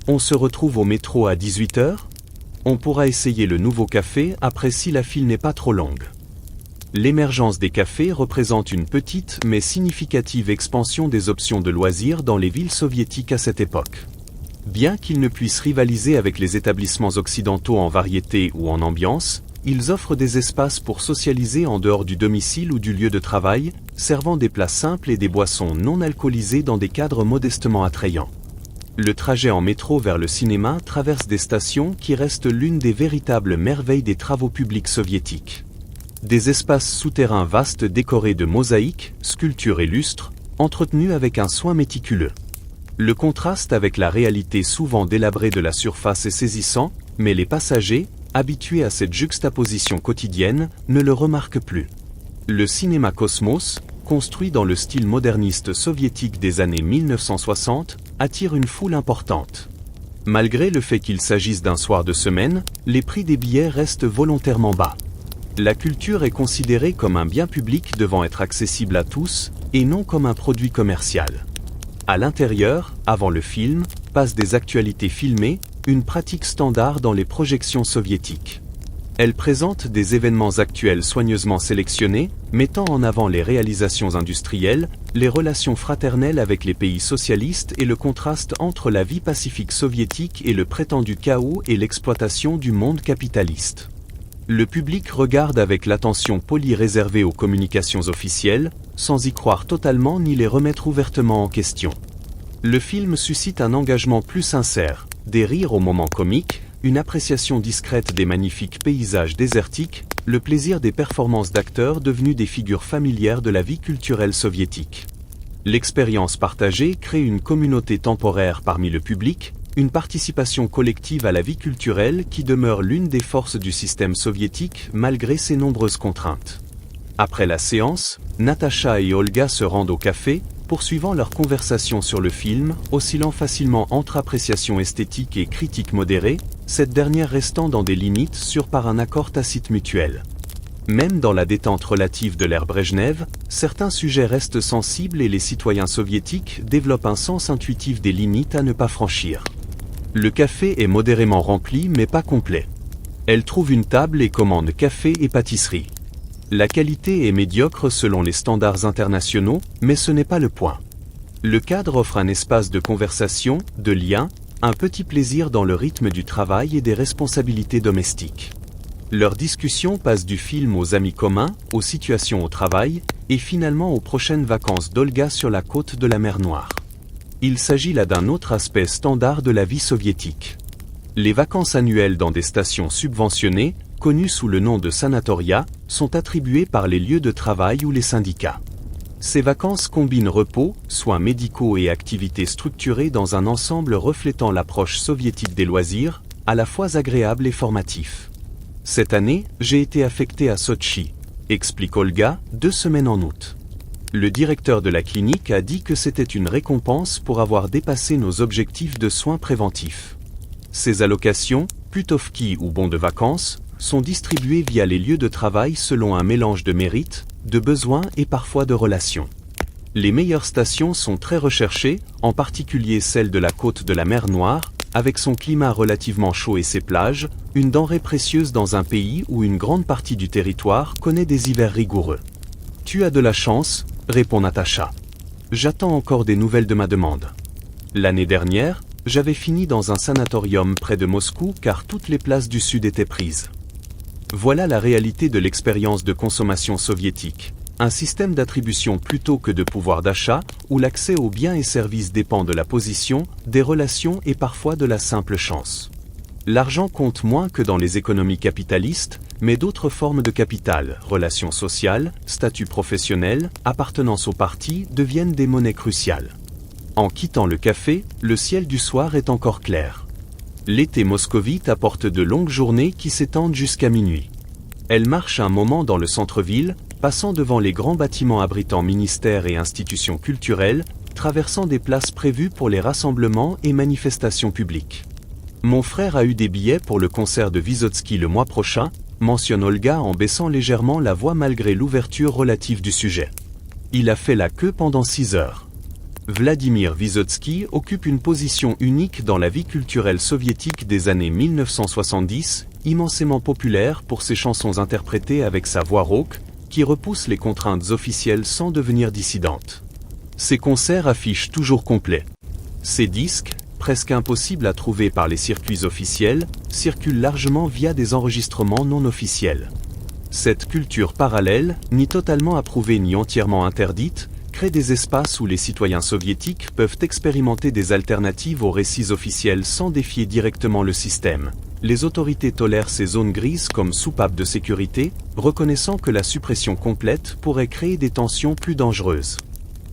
Speaker 1: On se retrouve au métro à 18h ? On pourra essayer le nouveau café après si la file n'est pas trop longue. L'émergence des cafés représente une petite mais significative expansion des options de loisirs dans les villes soviétiques à cette époque. Bien qu'ils ne puissent rivaliser avec les établissements occidentaux en variété ou en ambiance, ils offrent des espaces pour socialiser en dehors du domicile ou du lieu de travail, servant des plats simples et des boissons non alcoolisées dans des cadres modestement attrayants. Le trajet en métro vers le cinéma traverse des stations qui restent l'une des véritables merveilles des travaux publics soviétiques. Des espaces souterrains vastes décorés de mosaïques, sculptures et lustres, entretenus avec un soin méticuleux. Le contraste avec la réalité souvent délabrée de la surface est saisissant, mais les passagers, habitués à cette juxtaposition quotidienne, ne le remarquent plus. Le cinéma Cosmos, construit dans le style moderniste soviétique des années 1960, attire une foule importante. Malgré le fait qu'il s'agisse d'un soir de semaine, les prix des billets restent volontairement bas. La culture est considérée comme un bien public devant être accessible à tous, et non comme un produit commercial. À l'intérieur, avant le film, passent des actualités filmées, une pratique standard dans les projections soviétiques. Elles présentent des événements actuels soigneusement sélectionnés, mettant en avant les réalisations industrielles, les relations fraternelles avec les pays socialistes et le contraste entre la vie pacifique soviétique et le prétendu chaos et l'exploitation du monde capitaliste. Le public regarde avec l'attention polie réservée aux communications officielles, sans y croire totalement ni les remettre ouvertement en question. Le film suscite un engagement plus sincère, des rires aux moments comiques, une appréciation discrète des magnifiques paysages désertiques, le plaisir des performances d'acteurs devenus des figures familières de la vie culturelle soviétique. L'expérience partagée crée une communauté temporaire parmi le public, une participation collective à la vie culturelle qui demeure l'une des forces du système soviétique malgré ses nombreuses contraintes. Après la séance, Natacha et Olga se rendent au café, poursuivant leur conversation sur le film, oscillant facilement entre appréciation esthétique et critique modérée, cette dernière restant dans des limites sûres par un accord tacite mutuel. Même dans la détente relative de l'ère Brejnev, certains sujets restent sensibles et les citoyens soviétiques développent un sens intuitif des limites à ne pas franchir. Le café est modérément rempli mais pas complet. Elle trouve une table et commande café et pâtisserie. La qualité est médiocre selon les standards internationaux, mais ce n'est pas le point. Le cadre offre un espace de conversation, de lien, un petit plaisir dans le rythme du travail et des responsabilités domestiques. Leur discussion passe du film aux amis communs, aux situations au travail, et finalement aux prochaines vacances d'Olga sur la côte de la mer Noire. Il s'agit là d'un autre aspect standard de la vie soviétique. Les vacances annuelles dans des stations subventionnées, connues sous le nom de sanatoria, sont attribuées par les lieux de travail ou les syndicats. Ces vacances combinent repos, soins médicaux et activités structurées dans un ensemble reflétant l'approche soviétique des loisirs, à la fois agréable et formatif. Cette année, j'ai été affecté à Sotchi, explique Olga, 2 semaines en août. Le directeur de la clinique a dit que c'était une récompense pour avoir dépassé nos objectifs de soins préventifs. Ces allocations, putovki ou bons de vacances, sont distribuées via les lieux de travail selon un mélange de mérites, de besoins et parfois de relations. Les meilleures stations sont très recherchées, en particulier celle de la côte de la mer Noire, avec son climat relativement chaud et ses plages, une denrée précieuse dans un pays où une grande partie du territoire connaît des hivers rigoureux. Tu as de la chance, répond Natacha. J'attends encore des nouvelles de ma demande. L'année dernière, j'avais fini dans un sanatorium près de Moscou car toutes les places du Sud étaient prises. Voilà la réalité de l'expérience de consommation soviétique. Un système d'attribution plutôt que de pouvoir d'achat, où l'accès aux biens et services dépend de la position, des relations et parfois de la simple chance. L'argent compte moins que dans les économies capitalistes, mais d'autres formes de capital, relations sociales, statut professionnel, appartenance au parti deviennent des monnaies cruciales. En quittant le café, le ciel du soir est encore clair. L'été moscovite apporte de longues journées qui s'étendent jusqu'à minuit. Elle marche un moment dans le centre-ville, passant devant les grands bâtiments abritant ministères et institutions culturelles, traversant des places prévues pour les rassemblements et manifestations publiques. Mon frère a eu des billets pour le concert de Vysotsky le mois prochain, mentionne Olga en baissant légèrement la voix malgré l'ouverture relative du sujet. Il a fait la queue pendant 6 heures. Vladimir Vysotsky occupe une position unique dans la vie culturelle soviétique des années 1970, immensément populaire pour ses chansons interprétées avec sa voix rauque, qui repousse les contraintes officielles sans devenir dissidente. Ses concerts affichent toujours complets. Ses disques, presque impossibles à trouver par les circuits officiels, circulent largement via des enregistrements non officiels. Cette culture parallèle, ni totalement approuvée ni entièrement interdite, crée des espaces où les citoyens soviétiques peuvent expérimenter des alternatives aux récits officiels sans défier directement le système. Les autorités tolèrent ces zones grises comme soupapes de sécurité, reconnaissant que la suppression complète pourrait créer des tensions plus dangereuses.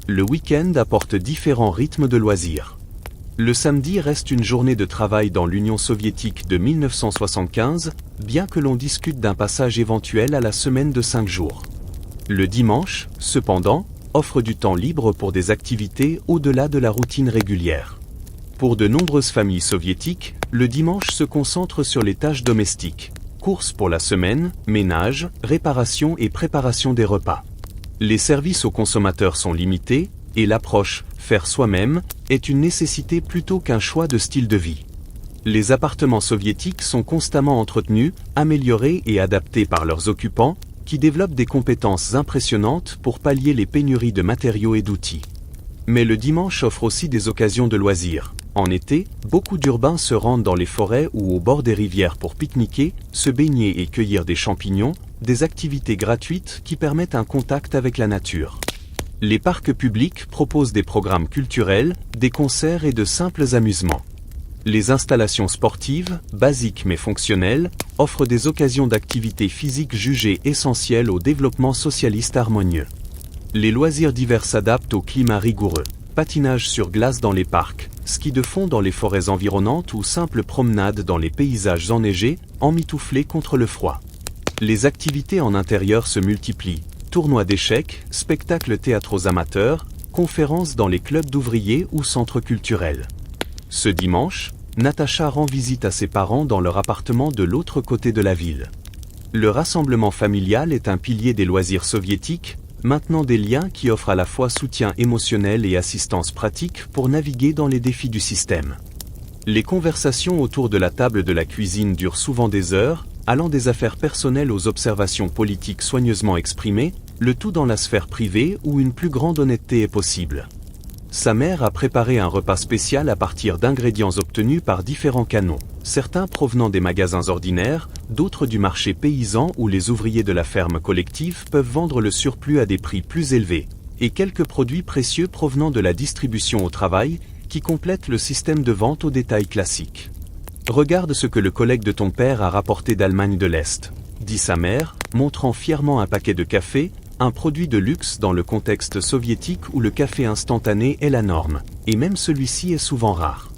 Speaker 1: Le week-end apporte différents rythmes de loisirs. Le samedi reste une journée de travail dans l'Union soviétique de 1975, bien que l'on discute d'un passage éventuel à la semaine de 5 jours. Le dimanche, cependant, offre du temps libre pour des activités au-delà de la routine régulière. Pour de nombreuses familles soviétiques, le dimanche se concentre sur les tâches domestiques, courses pour la semaine, ménage, réparation et préparation des repas. Les services aux consommateurs sont limités, et l'approche « faire soi-même » est une nécessité plutôt qu'un choix de style de vie. Les appartements soviétiques sont constamment entretenus, améliorés et adaptés par leurs occupants, qui développent des compétences impressionnantes pour pallier les pénuries de matériaux et d'outils. Mais le dimanche offre aussi des occasions de loisirs. En été, beaucoup d'urbains se rendent dans les forêts ou au bord des rivières pour pique-niquer, se baigner et cueillir des champignons, des activités gratuites qui permettent un contact avec la nature. Les parcs publics proposent des programmes culturels, des concerts et de simples amusements. Les installations sportives, basiques mais fonctionnelles, offrent des occasions d'activités physiques jugées essentielles au développement socialiste harmonieux. Les loisirs divers s'adaptent au climat rigoureux. Patinage sur glace dans les parcs, ski de fond dans les forêts environnantes ou simple promenade dans les paysages enneigés, emmitouflés contre le froid. Les activités en intérieur se multiplient. Tournois d'échecs, spectacles théâtraux amateurs, conférences dans les clubs d'ouvriers ou centres culturels. Ce dimanche, Natacha rend visite à ses parents dans leur appartement de l'autre côté de la ville. Le rassemblement familial est un pilier des loisirs soviétiques, maintenant des liens qui offrent à la fois soutien émotionnel et assistance pratique pour naviguer dans les défis du système. Les conversations autour de la table de la cuisine durent souvent des heures, allant des affaires personnelles aux observations politiques soigneusement exprimées, le tout dans la sphère privée où une plus grande honnêteté est possible. Sa mère a préparé un repas spécial à partir d'ingrédients obtenus par différents canaux, certains provenant des magasins ordinaires, d'autres du marché paysan où les ouvriers de la ferme collective peuvent vendre le surplus à des prix plus élevés, et quelques produits précieux provenant de la distribution au travail, qui complètent le système de vente au détail classique. « Regarde ce que le collègue de ton père a rapporté d'Allemagne de l'Est », dit sa mère, montrant fièrement un paquet de café, un produit de luxe dans le contexte soviétique où le café instantané est la norme, et même celui-ci est souvent rare.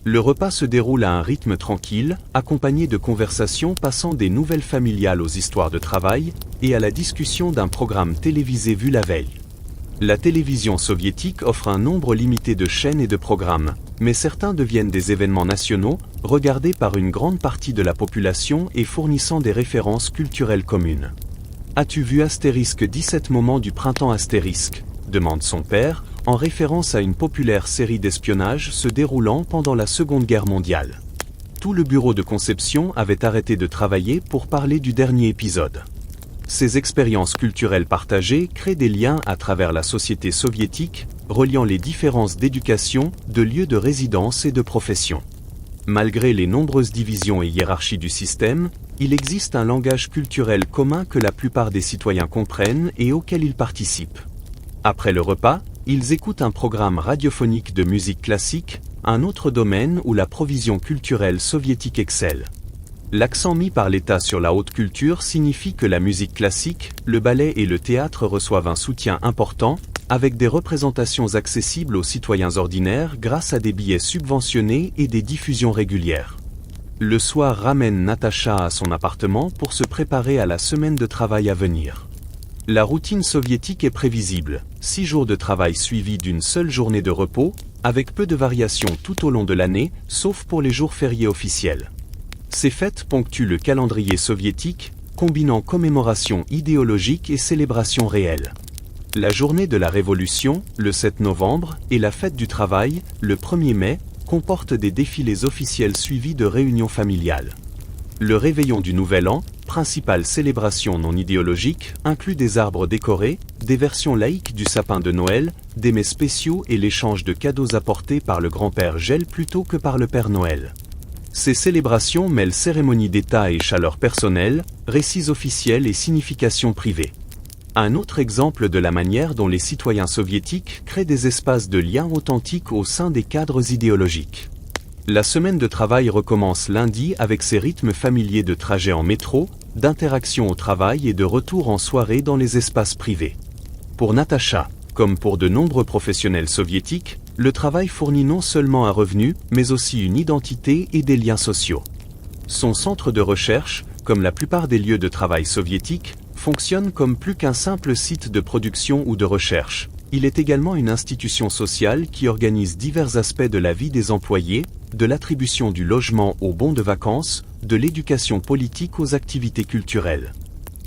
Speaker 1: Le repas se déroule à un rythme tranquille, accompagné de conversations passant des nouvelles familiales aux histoires de travail, et à la discussion d'un programme télévisé vu la veille. La télévision soviétique offre un nombre limité de chaînes et de programmes, mais certains deviennent des événements nationaux, regardés par une grande partie de la population et fournissant des références culturelles communes. « As-tu vu Astérisque 17 moments du printemps Astérisque ?» demande son père, en référence à une populaire série d'espionnage se déroulant pendant la Seconde Guerre mondiale. Tout le bureau de conception avait arrêté de travailler pour parler du dernier épisode. Ces expériences culturelles partagées créent des liens à travers la société soviétique, reliant les différences d'éducation, de lieux de résidence et de profession. Malgré les nombreuses divisions et hiérarchies du système, il existe un langage culturel commun que la plupart des citoyens comprennent et auquel ils participent. Après le repas, ils écoutent un programme radiophonique de musique classique, un autre domaine où la provision culturelle soviétique excelle. L'accent mis par l'État sur la haute culture signifie que la musique classique, le ballet et le théâtre reçoivent un soutien important, avec des représentations accessibles aux citoyens ordinaires grâce à des billets subventionnés et des diffusions régulières. Le soir ramène Natacha à son appartement pour se préparer à la semaine de travail à venir. La routine soviétique est prévisible, 6 jours de travail suivis d'une seule journée de repos, avec peu de variations tout au long de l'année, sauf pour les jours fériés officiels. Ces fêtes ponctuent le calendrier soviétique, combinant commémoration idéologique et célébration réelle. La journée de la Révolution, le 7 novembre, et la fête du travail, le 1er mai, comportent des défilés officiels suivis de réunions familiales. Le réveillon du Nouvel An, principale célébration non idéologique, inclut des arbres décorés, des versions laïques du sapin de Noël, des mets spéciaux et l'échange de cadeaux apportés par le grand-père Gel plutôt que par le Père Noël. Ces célébrations mêlent cérémonies d'État et chaleur personnelle, récits officiels et significations privées. Un autre exemple de la manière dont les citoyens soviétiques créent des espaces de liens authentiques au sein des cadres idéologiques. La semaine de travail recommence lundi avec ses rythmes familiers de trajet en métro, d'interaction au travail et de retour en soirée dans les espaces privés. Pour Natacha, comme pour de nombreux professionnels soviétiques, le travail fournit non seulement un revenu, mais aussi une identité et des liens sociaux. Son centre de recherche, comme la plupart des lieux de travail soviétiques, fonctionne comme plus qu'un simple site de production ou de recherche. Il est également une institution sociale qui organise divers aspects de la vie des employés, de l'attribution du logement aux bons de vacances, de l'éducation politique aux activités culturelles.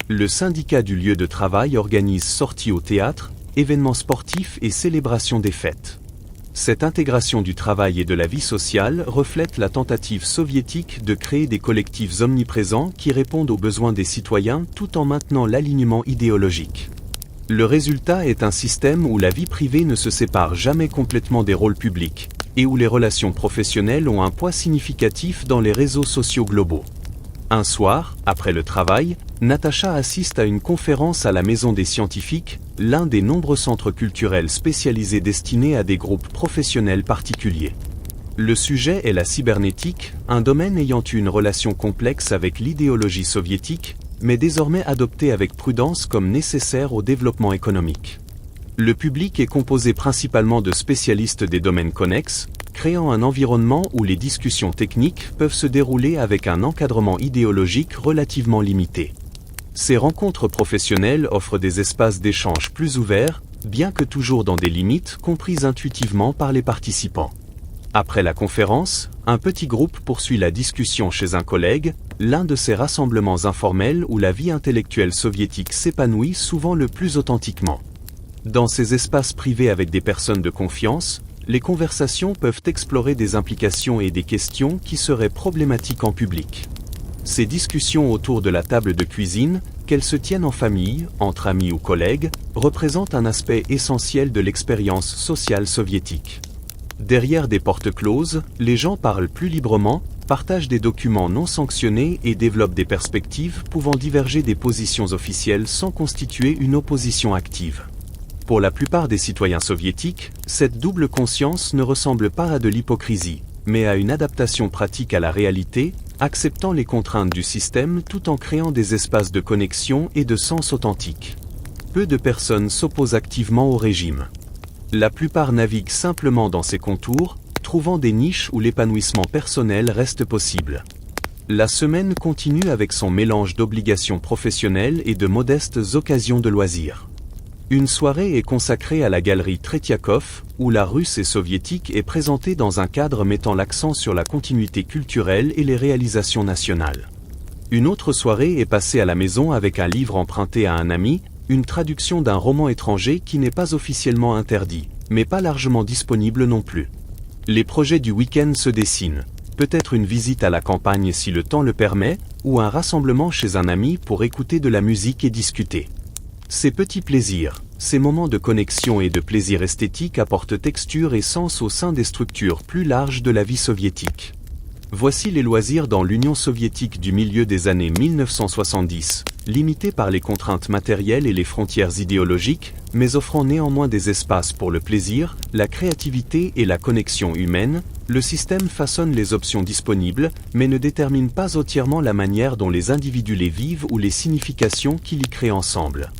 Speaker 1: Le syndicat du lieu de travail organise sorties au théâtre, événements sportifs et célébrations des fêtes. Cette intégration du travail et de la vie sociale reflète la tentative soviétique de créer des collectifs omniprésents qui répondent aux besoins des citoyens tout en maintenant l'alignement idéologique. Le résultat est un système où la vie privée ne se sépare jamais complètement des rôles publics, et où les relations professionnelles ont un poids significatif dans les réseaux sociaux globaux. Un soir, après le travail, Natacha assiste à une conférence à la Maison des Scientifiques, l'un des nombreux centres culturels spécialisés destinés à des groupes professionnels particuliers. Le sujet est la cybernétique, un domaine ayant eu une relation complexe avec l'idéologie soviétique, mais désormais adopté avec prudence comme nécessaire au développement économique. Le public est composé principalement de spécialistes des domaines connexes, créant un environnement où les discussions techniques peuvent se dérouler avec un encadrement idéologique relativement limité. Ces rencontres professionnelles offrent des espaces d'échange plus ouverts, bien que toujours dans des limites comprises intuitivement par les participants. Après la conférence, un petit groupe poursuit la discussion chez un collègue, l'un de ces rassemblements informels où la vie intellectuelle soviétique s'épanouit souvent le plus authentiquement. Dans ces espaces privés avec des personnes de confiance, les conversations peuvent explorer des implications et des questions qui seraient problématiques en public. Ces discussions autour de la table de cuisine, qu'elles se tiennent en famille, entre amis ou collègues, représentent un aspect essentiel de l'expérience sociale soviétique. Derrière des portes closes, les gens parlent plus librement, partagent des documents non sanctionnés et développent des perspectives pouvant diverger des positions officielles sans constituer une opposition active. Pour la plupart des citoyens soviétiques, cette double conscience ne ressemble pas à de l'hypocrisie, mais à une adaptation pratique à la réalité, acceptant les contraintes du système tout en créant des espaces de connexion et de sens authentique. Peu de personnes s'opposent activement au régime. La plupart naviguent simplement dans ses contours, trouvant des niches où l'épanouissement personnel reste possible. La semaine continue avec son mélange d'obligations professionnelles et de modestes occasions de loisirs. Une soirée est consacrée à la galerie Tretiakov, où la russe et soviétique est présentée dans un cadre mettant l'accent sur la continuité culturelle et les réalisations nationales. Une autre soirée est passée à la maison avec un livre emprunté à un ami, une traduction d'un roman étranger qui n'est pas officiellement interdit, mais pas largement disponible non plus. Les projets du week-end se dessinent. Peut-être une visite à la campagne si le temps le permet, ou un rassemblement chez un ami pour écouter de la musique et discuter. Ces petits plaisirs, ces moments de connexion et de plaisir esthétique apportent texture et sens au sein des structures plus larges de la vie soviétique. Voici les loisirs dans l'Union soviétique du milieu des années 1970, limités par les contraintes matérielles et les frontières idéologiques, mais offrant néanmoins des espaces pour le plaisir, la créativité et la connexion humaine. Le système façonne les options disponibles, mais ne détermine pas entièrement la manière dont les individus les vivent ou les significations qu'ils y créent ensemble.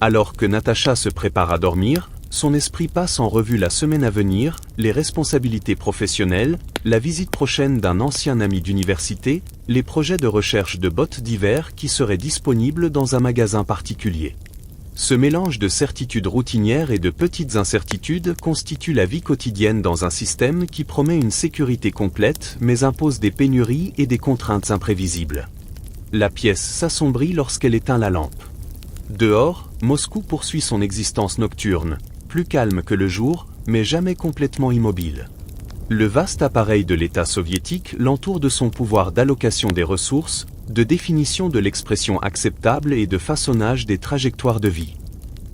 Speaker 1: Alors que Natacha se prépare à dormir, son esprit passe en revue la semaine à venir, les responsabilités professionnelles, la visite prochaine d'un ancien ami d'université, les projets de recherche de bottes d'hiver qui seraient disponibles dans un magasin particulier. Ce mélange de certitudes routinières et de petites incertitudes constitue la vie quotidienne dans un système qui promet une sécurité complète mais impose des pénuries et des contraintes imprévisibles. La pièce s'assombrit lorsqu'elle éteint la lampe. Dehors, Moscou poursuit son existence nocturne, plus calme que le jour, mais jamais complètement immobile. Le vaste appareil de l'État soviétique l'entoure de son pouvoir d'allocation des ressources, de définition de l'expression acceptable et de façonnage des trajectoires de vie.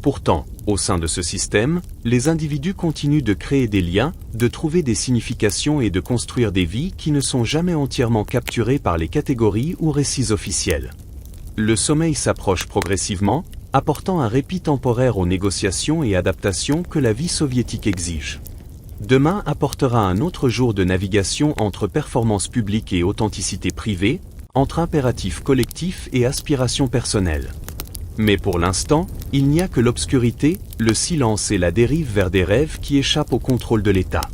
Speaker 1: Pourtant, au sein de ce système, les individus continuent de créer des liens, de trouver des significations et de construire des vies qui ne sont jamais entièrement capturées par les catégories ou récits officiels. Le sommeil s'approche progressivement, apportant un répit temporaire aux négociations et adaptations que la vie soviétique exige. Demain apportera un autre jour de navigation entre performance publique et authenticité privée, entre impératifs collectifs et aspirations personnelles. Mais pour l'instant, il n'y a que l'obscurité, le silence et la dérive vers des rêves qui échappent au contrôle de l'État.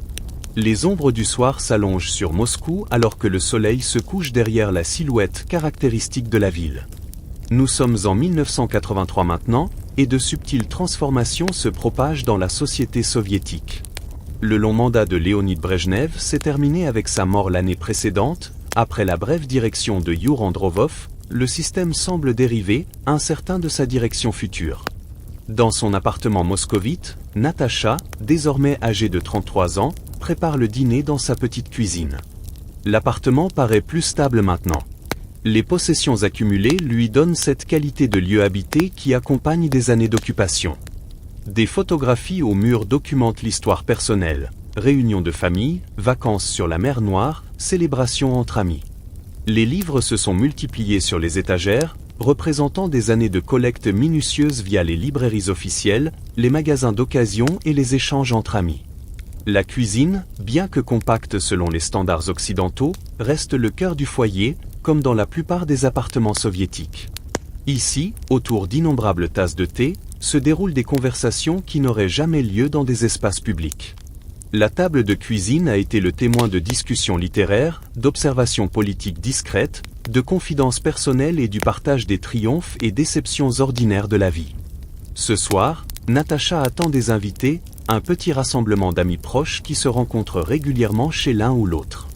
Speaker 1: Les ombres du soir s'allongent sur Moscou alors que le soleil se couche derrière la silhouette caractéristique de la ville. Nous sommes en 1983 maintenant, et de subtiles transformations se propagent dans la société soviétique. Le long mandat de Léonid Brejnev s'est terminé avec sa mort l'année précédente. Après la brève direction de Your Andropov, le système semble dériver, incertain de sa direction future. Dans son appartement moscovite, Natacha, désormais âgée de 33 ans, prépare le dîner dans sa petite cuisine. L'appartement paraît plus stable maintenant. Les possessions accumulées lui donnent cette qualité de lieu habité qui accompagne des années d'occupation. Des photographies aux murs documentent l'histoire personnelle, réunions de famille, vacances sur la mer Noire, célébrations entre amis. Les livres se sont multipliés sur les étagères, représentant des années de collecte minutieuse via les librairies officielles, les magasins d'occasion et les échanges entre amis. La cuisine, bien que compacte selon les standards occidentaux, reste le cœur du foyer, comme dans la plupart des appartements soviétiques. Ici, autour d'innombrables tasses de thé, se déroulent des conversations qui n'auraient jamais lieu dans des espaces publics. La table de cuisine a été le témoin de discussions littéraires, d'observations politiques discrètes, de confidences personnelles et du partage des triomphes et déceptions ordinaires de la vie. Ce soir, Natacha attend des invités, un petit rassemblement d'amis proches qui se rencontrent régulièrement chez l'un ou l'autre.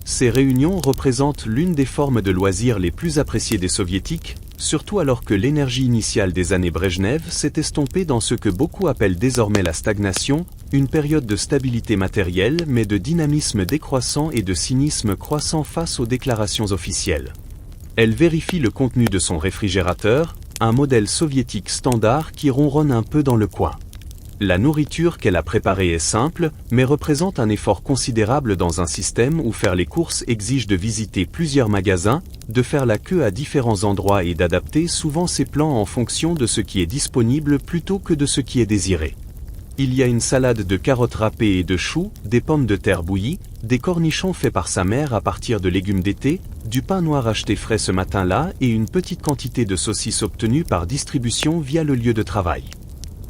Speaker 1: Ces réunions représentent l'une des formes de loisirs les plus appréciées des soviétiques, surtout alors que l'énergie initiale des années Brejnev s'est estompée dans ce que beaucoup appellent désormais la stagnation, une période de stabilité matérielle mais de dynamisme décroissant et de cynisme croissant face aux déclarations officielles. Elle vérifie le contenu de son réfrigérateur, un modèle soviétique standard qui ronronne un peu dans le coin. La nourriture qu'elle a préparée est simple, mais représente un effort considérable dans un système où faire les courses exige de visiter plusieurs magasins, de faire la queue à différents endroits et d'adapter souvent ses plans en fonction de ce qui est disponible plutôt que de ce qui est désiré. Il y a une salade de carottes râpées et de choux, des pommes de terre bouillies, des cornichons faits par sa mère à partir de légumes d'été, du pain noir acheté frais ce matin-là et une petite quantité de saucisses obtenues par distribution via le lieu de travail.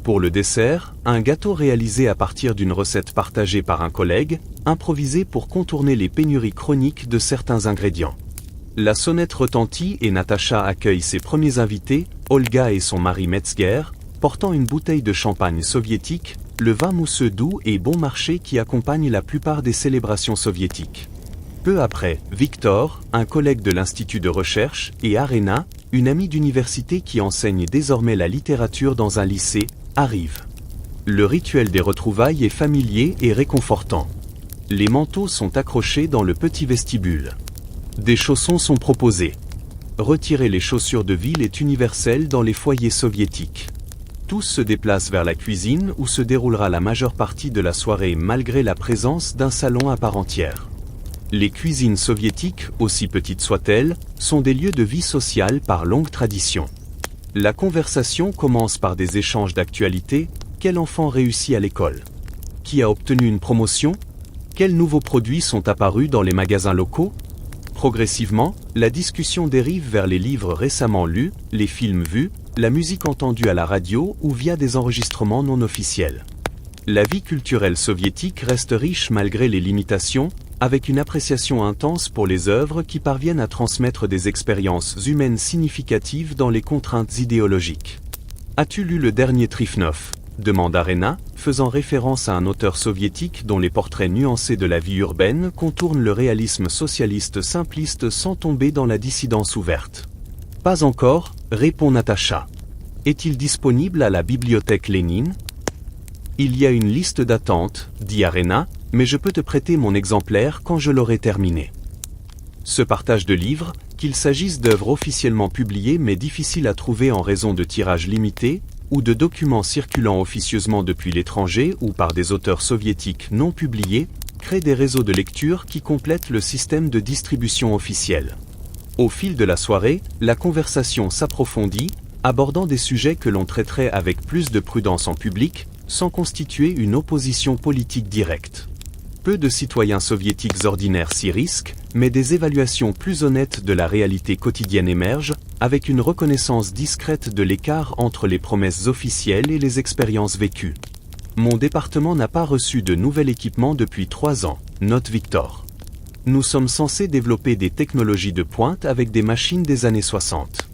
Speaker 1: Pour le dessert, un gâteau réalisé à partir d'une recette partagée par un collègue, improvisé pour contourner les pénuries chroniques de certains ingrédients. La sonnette retentit et Natacha accueille ses premiers invités, Olga et son mari Metzger, portant une bouteille de champagne soviétique, le vin mousseux doux et bon marché qui accompagne la plupart des célébrations soviétiques. Peu après, Victor, un collègue de l'Institut de recherche, et Arena, une amie d'université qui enseigne désormais la littérature dans un lycée, arrivent. Le rituel des retrouvailles est familier et réconfortant. Les manteaux sont accrochés dans le petit vestibule. Des chaussons sont proposés. Retirer les chaussures de ville est universel dans les foyers soviétiques. Tous se déplacent vers la cuisine où se déroulera la majeure partie de la soirée malgré la présence d'un salon à part entière. Les cuisines soviétiques, aussi petites soient-elles, sont des lieux de vie sociale par longue tradition. La conversation commence par des échanges d'actualité. Quel enfant réussit à l'école? Qui a obtenu une promotion? Quels nouveaux produits sont apparus dans les magasins locaux? Progressivement, la discussion dérive vers les livres récemment lus, les films vus, la musique entendue à la radio ou via des enregistrements non officiels. La vie culturelle soviétique reste riche malgré les limitations, avec une appréciation intense pour les œuvres qui parviennent à transmettre des expériences humaines significatives dans les contraintes idéologiques. « As-tu lu le dernier Trifnov ?» demande Arena, faisant référence à un auteur soviétique dont les portraits nuancés de la vie urbaine contournent le réalisme socialiste simpliste sans tomber dans la dissidence ouverte. Pas encore, répond Natacha. Est-il disponible à la bibliothèque Lénine? Il y a une liste d'attente, dit Arena, mais je peux te prêter mon exemplaire quand je l'aurai terminé. Ce partage de livres, qu'il s'agisse d'œuvres officiellement publiées mais difficiles à trouver en raison de tirages limités, ou de documents circulant officieusement depuis l'étranger ou par des auteurs soviétiques non publiés, crée des réseaux de lecture qui complètent le système de distribution officiel. Au fil de la soirée, la conversation s'approfondit, abordant des sujets que l'on traiterait avec plus de prudence en public, sans constituer une opposition politique directe. Peu de citoyens soviétiques ordinaires s'y risquent, mais des évaluations plus honnêtes de la réalité quotidienne émergent, avec une reconnaissance discrète de l'écart entre les promesses officielles et les expériences vécues. Mon département n'a pas reçu de nouvel équipement depuis 3 ans, note Victor. Nous sommes censés développer des technologies de pointe avec des machines des années 60.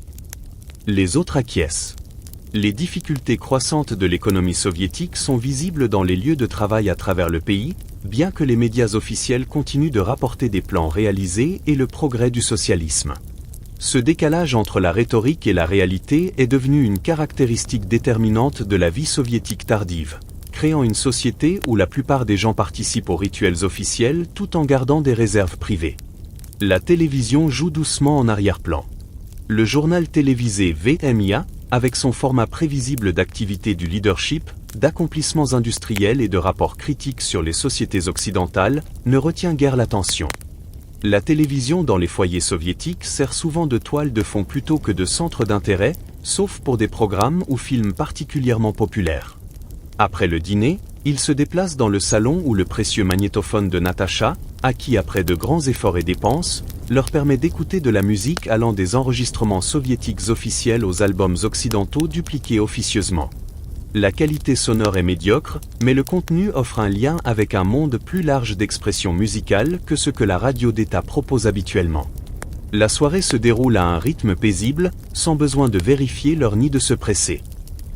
Speaker 1: Les autres acquiescent. Les difficultés croissantes de l'économie soviétique sont visibles dans les lieux de travail à travers le pays, bien que les médias officiels continuent de rapporter des plans réalisés et le progrès du socialisme. Ce décalage entre la rhétorique et la réalité est devenu une caractéristique déterminante de la vie soviétique tardive, créant une société où la plupart des gens participent aux rituels officiels tout en gardant des réserves privées. La télévision joue doucement en arrière-plan. Le journal télévisé VMIA, avec son format prévisible d'activités du leadership, d'accomplissements industriels et de rapports critiques sur les sociétés occidentales, ne retient guère l'attention. La télévision dans les foyers soviétiques sert souvent de toile de fond plutôt que de centre d'intérêt, sauf pour des programmes ou films particulièrement populaires. Après le dîner, il se déplace dans le salon où le précieux magnétophone de Natacha, acquis après de grands efforts et dépenses, leur permet d'écouter de la musique allant des enregistrements soviétiques officiels aux albums occidentaux dupliqués officieusement. La qualité sonore est médiocre, mais le contenu offre un lien avec un monde plus large d'expression musicale que ce que la radio d'État propose habituellement. La soirée se déroule à un rythme paisible, sans besoin de vérifier l'heure ni de se presser.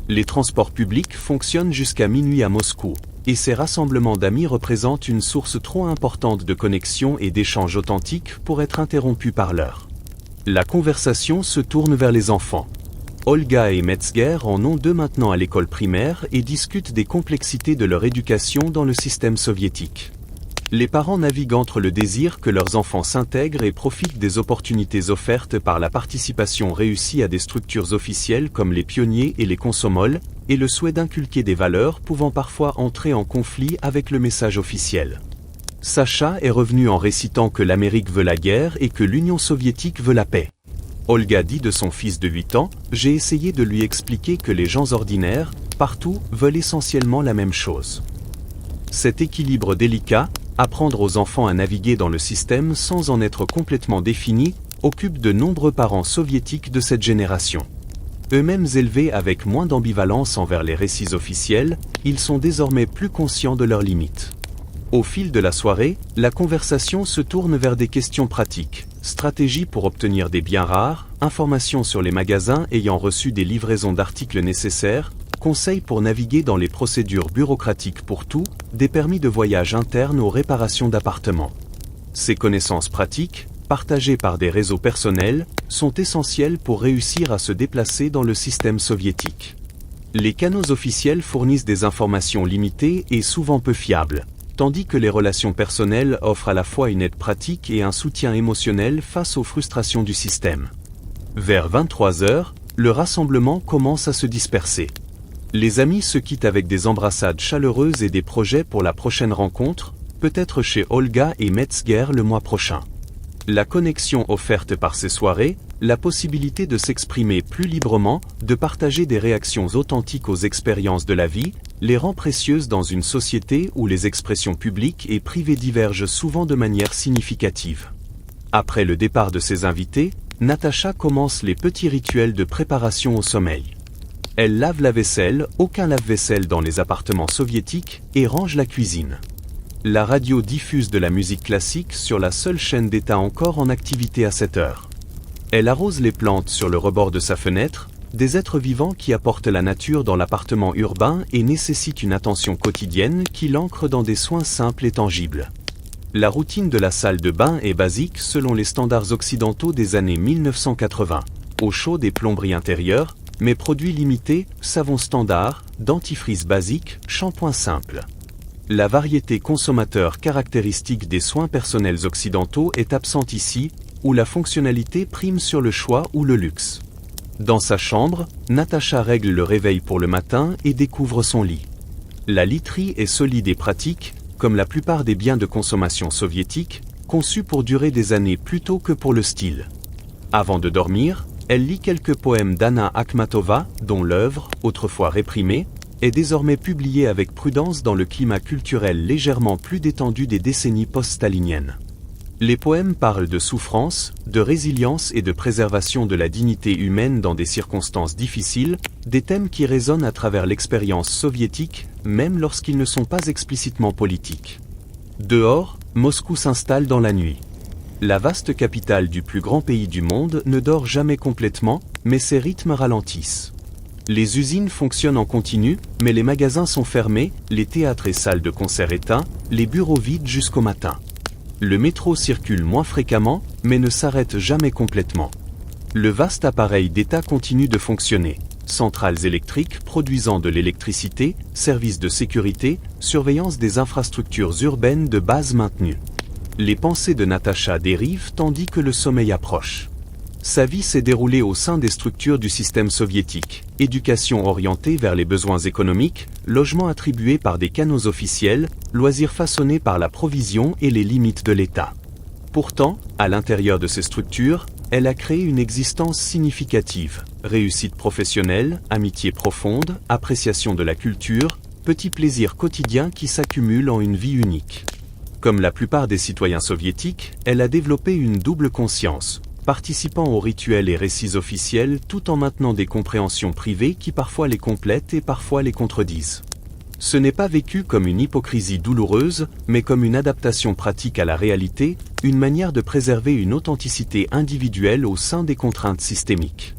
Speaker 1: Les transports publics fonctionnent jusqu'à minuit à Moscou, et ces rassemblements d'amis représentent une source trop importante de connexions et d'échanges authentiques pour être interrompus par l'heure. La conversation se tourne vers les enfants. Olga et Metzger en ont 2 maintenant à l'école primaire et discutent des complexités de leur éducation dans le système soviétique. Les parents naviguent entre le désir que leurs enfants s'intègrent et profitent des opportunités offertes par la participation réussie à des structures officielles comme les pionniers et les komsomols, et le souhait d'inculquer des valeurs pouvant parfois entrer en conflit avec le message officiel. Sacha est revenu en récitant que l'Amérique veut la guerre et que l'Union soviétique veut la paix. Olga dit de son fils de 8 ans, « J'ai essayé de lui expliquer que les gens ordinaires, partout, veulent essentiellement la même chose. » Cet équilibre délicat, apprendre aux enfants à naviguer dans le système sans en être complètement défini, occupe de nombreux parents soviétiques de cette génération. Eux-mêmes élevés avec moins d'ambivalence envers les récits officiels, ils sont désormais plus conscients de leurs limites. Au fil de la soirée, la conversation se tourne vers des questions pratiques. Stratégie pour obtenir des biens rares, informations sur les magasins ayant reçu des livraisons d'articles nécessaires, conseils pour naviguer dans les procédures bureaucratiques pour tout, des permis de voyage internes aux réparations d'appartements. Ces connaissances pratiques, partagées par des réseaux personnels, sont essentielles pour réussir à se déplacer dans le système soviétique. Les canaux officiels fournissent des informations limitées et souvent peu fiables, tandis que les relations personnelles offrent à la fois une aide pratique et un soutien émotionnel face aux frustrations du système. Vers 23 heures, le rassemblement commence à se disperser. Les amis se quittent avec des embrassades chaleureuses et des projets pour la prochaine rencontre, peut-être chez Olga et Metzger le mois prochain. La connexion offerte par ces soirées, la possibilité de s'exprimer plus librement, de partager des réactions authentiques aux expériences de la vie, les rend précieuses dans une société où les expressions publiques et privées divergent souvent de manière significative. Après le départ de ses invités, Natacha commence les petits rituels de préparation au sommeil. Elle lave la vaisselle, aucun lave-vaisselle dans les appartements soviétiques, et range la cuisine. La radio diffuse de la musique classique sur la seule chaîne d'État encore en activité à cette heure. Elle arrose les plantes sur le rebord de sa fenêtre, des êtres vivants qui apportent la nature dans l'appartement urbain et nécessitent une attention quotidienne qui l'ancre dans des soins simples et tangibles. La routine de la salle de bain est basique selon les standards occidentaux des années 1980. eau chaude et plomberie intérieure, mais produits limités, savon standard, dentifrice basique, shampoing simple. La variété consommateur caractéristique des soins personnels occidentaux est absente ici, où la fonctionnalité prime sur le choix ou le luxe. Dans sa chambre, Natacha règle le réveil pour le matin et découvre son lit. La literie est solide et pratique, comme la plupart des biens de consommation soviétiques, conçus pour durer des années plutôt que pour le style. Avant de dormir, elle lit quelques poèmes d'Anna Akhmatova, dont l'œuvre, autrefois réprimée, est désormais publiée avec prudence dans le climat culturel légèrement plus détendu des décennies post-staliniennes. Les poèmes parlent de souffrance, de résilience et de préservation de la dignité humaine dans des circonstances difficiles, des thèmes qui résonnent à travers l'expérience soviétique, même lorsqu'ils ne sont pas explicitement politiques. Dehors, Moscou s'installe dans la nuit. La vaste capitale du plus grand pays du monde ne dort jamais complètement, mais ses rythmes ralentissent. Les usines fonctionnent en continu, mais les magasins sont fermés, les théâtres et salles de concert éteints, les bureaux vides jusqu'au matin. Le métro circule moins fréquemment, mais ne s'arrête jamais complètement. Le vaste appareil d'État continue de fonctionner. Centrales électriques produisant de l'électricité, services de sécurité, surveillance des infrastructures urbaines de base maintenues. Les pensées de Natacha dérivent tandis que le sommeil approche. Sa vie s'est déroulée au sein des structures du système soviétique. Éducation orientée vers les besoins économiques, logement attribué par des canaux officiels, loisirs façonnés par la provision et les limites de l'État. Pourtant, à l'intérieur de ces structures, elle a créé une existence significative. Réussite professionnelle, amitié profonde, appréciation de la culture, petits plaisirs quotidiens qui s'accumulent en une vie unique. Comme la plupart des citoyens soviétiques, elle a développé une double conscience, participant aux rituels et récits officiels tout en maintenant des compréhensions privées qui parfois les complètent et parfois les contredisent. Ce n'est pas vécu comme une hypocrisie douloureuse, mais comme une adaptation pratique à la réalité, une manière de préserver une authenticité individuelle au sein des contraintes systémiques.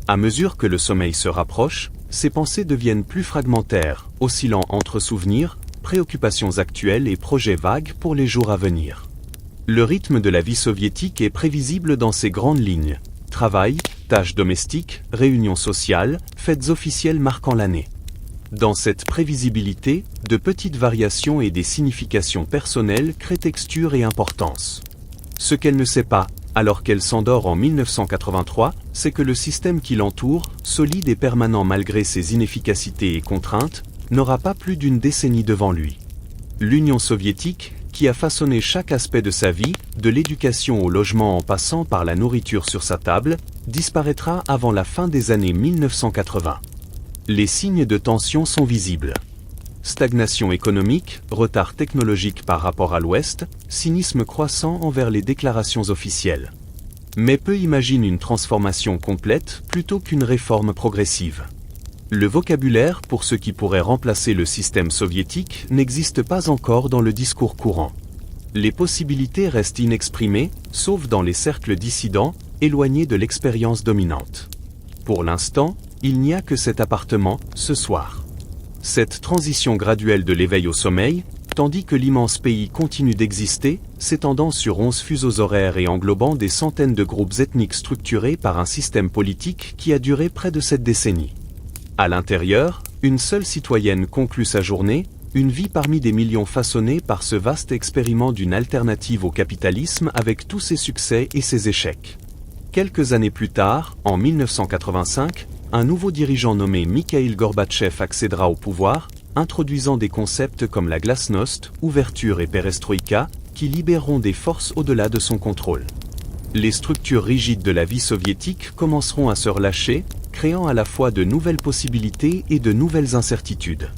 Speaker 1: À mesure que le sommeil se rapproche, ses pensées deviennent plus fragmentaires, oscillant entre souvenirs, préoccupations actuelles et projets vagues pour les jours à venir. Le rythme de la vie soviétique est prévisible dans ses grandes lignes. Travail, tâches domestiques, réunions sociales, fêtes officielles marquant l'année. Dans cette prévisibilité, de petites variations et des significations personnelles créent texture et importance. Ce qu'elle ne sait pas, alors qu'elle s'endort en 1983, c'est que le système qui l'entoure, solide et permanent malgré ses inefficacités et contraintes, n'aura pas plus d'une décennie devant lui. L'Union soviétique, qui a façonné chaque aspect de sa vie, de l'éducation au logement en passant par la nourriture sur sa table, disparaîtra avant la fin des années 1980. Les signes de tension sont visibles. Stagnation économique, retard technologique par rapport à l'Ouest, cynisme croissant envers les déclarations officielles. Mais peu imaginent une transformation complète plutôt qu'une réforme progressive. Le vocabulaire pour ce qui pourrait remplacer le système soviétique n'existe pas encore dans le discours courant. Les possibilités restent inexprimées, sauf dans les cercles dissidents, éloignés de l'expérience dominante. Pour l'instant, il n'y a que cet appartement, ce soir. Cette transition graduelle de l'éveil au sommeil, tandis que l'immense pays continue d'exister, s'étendant sur 11 fuseaux horaires et englobant des centaines de groupes ethniques structurés par un système politique qui a duré près de 7 décennies. À l'intérieur, une seule citoyenne conclut sa journée, une vie parmi des millions façonnée par ce vaste expériment d'une alternative au capitalisme avec tous ses succès et ses échecs. Quelques années plus tard, en 1985, un nouveau dirigeant nommé Mikhaïl Gorbatchev accédera au pouvoir, introduisant des concepts comme la glasnost, ouverture et perestroïka, qui libéreront des forces au-delà de son contrôle. Les structures rigides de la vie soviétique commenceront à se relâcher, créant à la fois de nouvelles possibilités et de nouvelles incertitudes.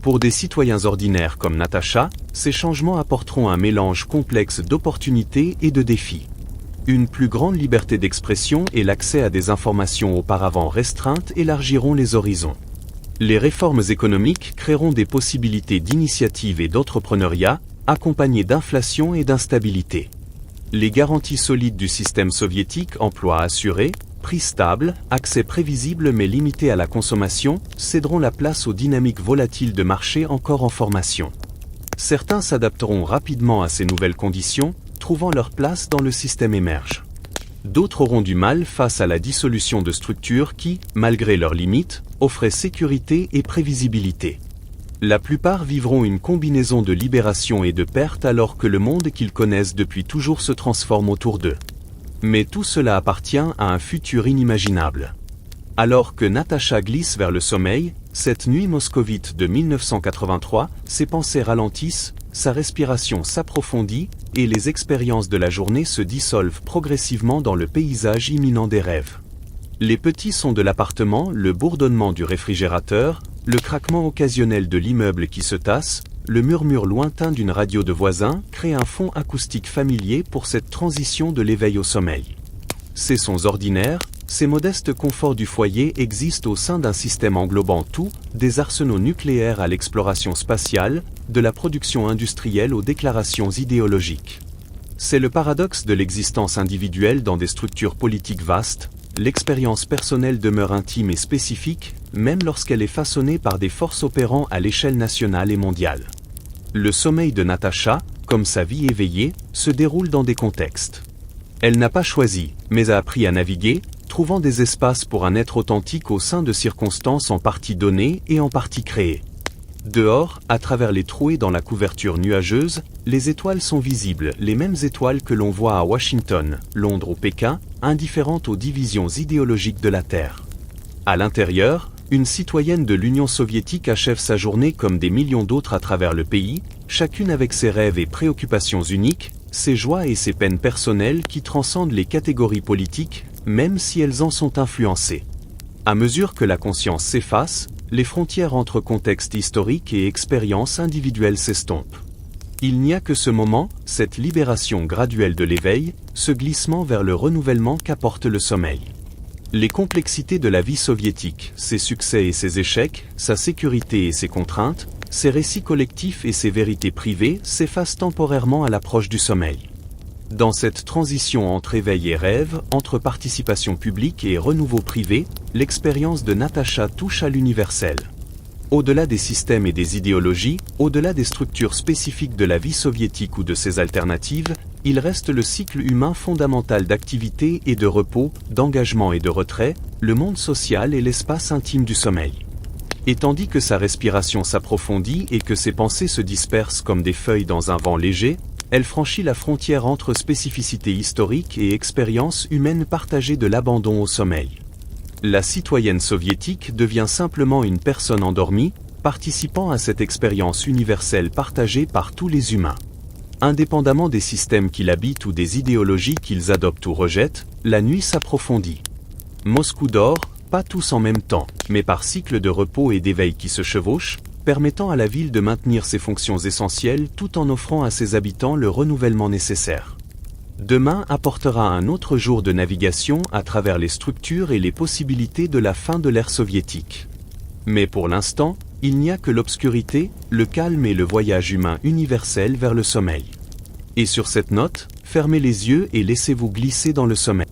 Speaker 1: Pour des citoyens ordinaires comme Natacha, ces changements apporteront un mélange complexe d'opportunités et de défis. Une plus grande liberté d'expression et l'accès à des informations auparavant restreintes élargiront les horizons. Les réformes économiques créeront des possibilités d'initiative et d'entrepreneuriat, accompagnées d'inflation et d'instabilité. Les garanties solides du système soviétique, emploi assuré, prix stable, accès prévisible mais limité à la consommation, céderont la place aux dynamiques volatiles de marché encore en formation. Certains s'adapteront rapidement à ces nouvelles conditions, trouvant leur place dans le système émerge. D'autres auront du mal face à la dissolution de structures qui, malgré leurs limites, offraient sécurité et prévisibilité. La plupart vivront une combinaison de libération et de perte alors que le monde qu'ils connaissent depuis toujours se transforme autour d'eux. Mais tout cela appartient à un futur inimaginable. Alors que Natacha glisse vers le sommeil, cette nuit moscovite de 1983, ses pensées ralentissent, sa respiration s'approfondit, et les expériences de la journée se dissolvent progressivement dans le paysage imminent des rêves. Les petits sons de l'appartement, le bourdonnement du réfrigérateur, le craquement occasionnel de l'immeuble qui se tasse, le murmure lointain d'une radio de voisin créent un fond acoustique familier pour cette transition de l'éveil au sommeil. Ces sons ordinaires, ces modestes conforts du foyer existent au sein d'un système englobant tout, des arsenaux nucléaires à l'exploration spatiale, de la production industrielle aux déclarations idéologiques. C'est le paradoxe de l'existence individuelle dans des structures politiques vastes. L'expérience personnelle demeure intime et spécifique, même lorsqu'elle est façonnée par des forces opérant à l'échelle nationale et mondiale. Le sommeil de Natacha, comme sa vie éveillée, se déroule dans des contextes. Elle n'a pas choisi, mais a appris à naviguer, trouvant des espaces pour un être authentique au sein de circonstances en partie données et en partie créées. Dehors, à travers les trouées dans la couverture nuageuse, les étoiles sont visibles, les mêmes étoiles que l'on voit à Washington, Londres ou Pékin, indifférentes aux divisions idéologiques de la Terre. À l'intérieur, une citoyenne de l'Union soviétique achève sa journée comme des millions d'autres à travers le pays, chacune avec ses rêves et préoccupations uniques, ses joies et ses peines personnelles qui transcendent les catégories politiques, même si elles en sont influencées. À mesure que la conscience s'efface, les frontières entre contexte historique et expérience individuelle s'estompent. Il n'y a que ce moment, cette libération graduelle de l'éveil, ce glissement vers le renouvellement qu'apporte le sommeil. Les complexités de la vie soviétique, ses succès et ses échecs, sa sécurité et ses contraintes, ses récits collectifs et ses vérités privées s'effacent temporairement à l'approche du sommeil. Dans cette transition entre éveil et rêve, entre participation publique et renouveau privé, l'expérience de Natacha touche à l'universel. Au-delà des systèmes et des idéologies, au-delà des structures spécifiques de la vie soviétique ou de ses alternatives, il reste le cycle humain fondamental d'activité et de repos, d'engagement et de retrait, le monde social et l'espace intime du sommeil. Et tandis que sa respiration s'approfondit et que ses pensées se dispersent comme des feuilles dans un vent léger, elle franchit la frontière entre spécificité historique et expérience humaine partagée de l'abandon au sommeil. La citoyenne soviétique devient simplement une personne endormie, participant à cette expérience universelle partagée par tous les humains. Indépendamment des systèmes qui l'habitent ou des idéologies qu'ils adoptent ou rejettent, la nuit s'approfondit. Moscou dort, pas tous en même temps, mais par cycles de repos et d'éveil qui se chevauchent, permettant à la ville de maintenir ses fonctions essentielles tout en offrant à ses habitants le renouvellement nécessaire. Demain apportera un autre jour de navigation à travers les structures et les possibilités de la fin de l'ère soviétique. Mais pour l'instant, il n'y a que l'obscurité, le calme et le voyage humain universel vers le sommeil. Et sur cette note, fermez les yeux et laissez-vous glisser dans le sommeil.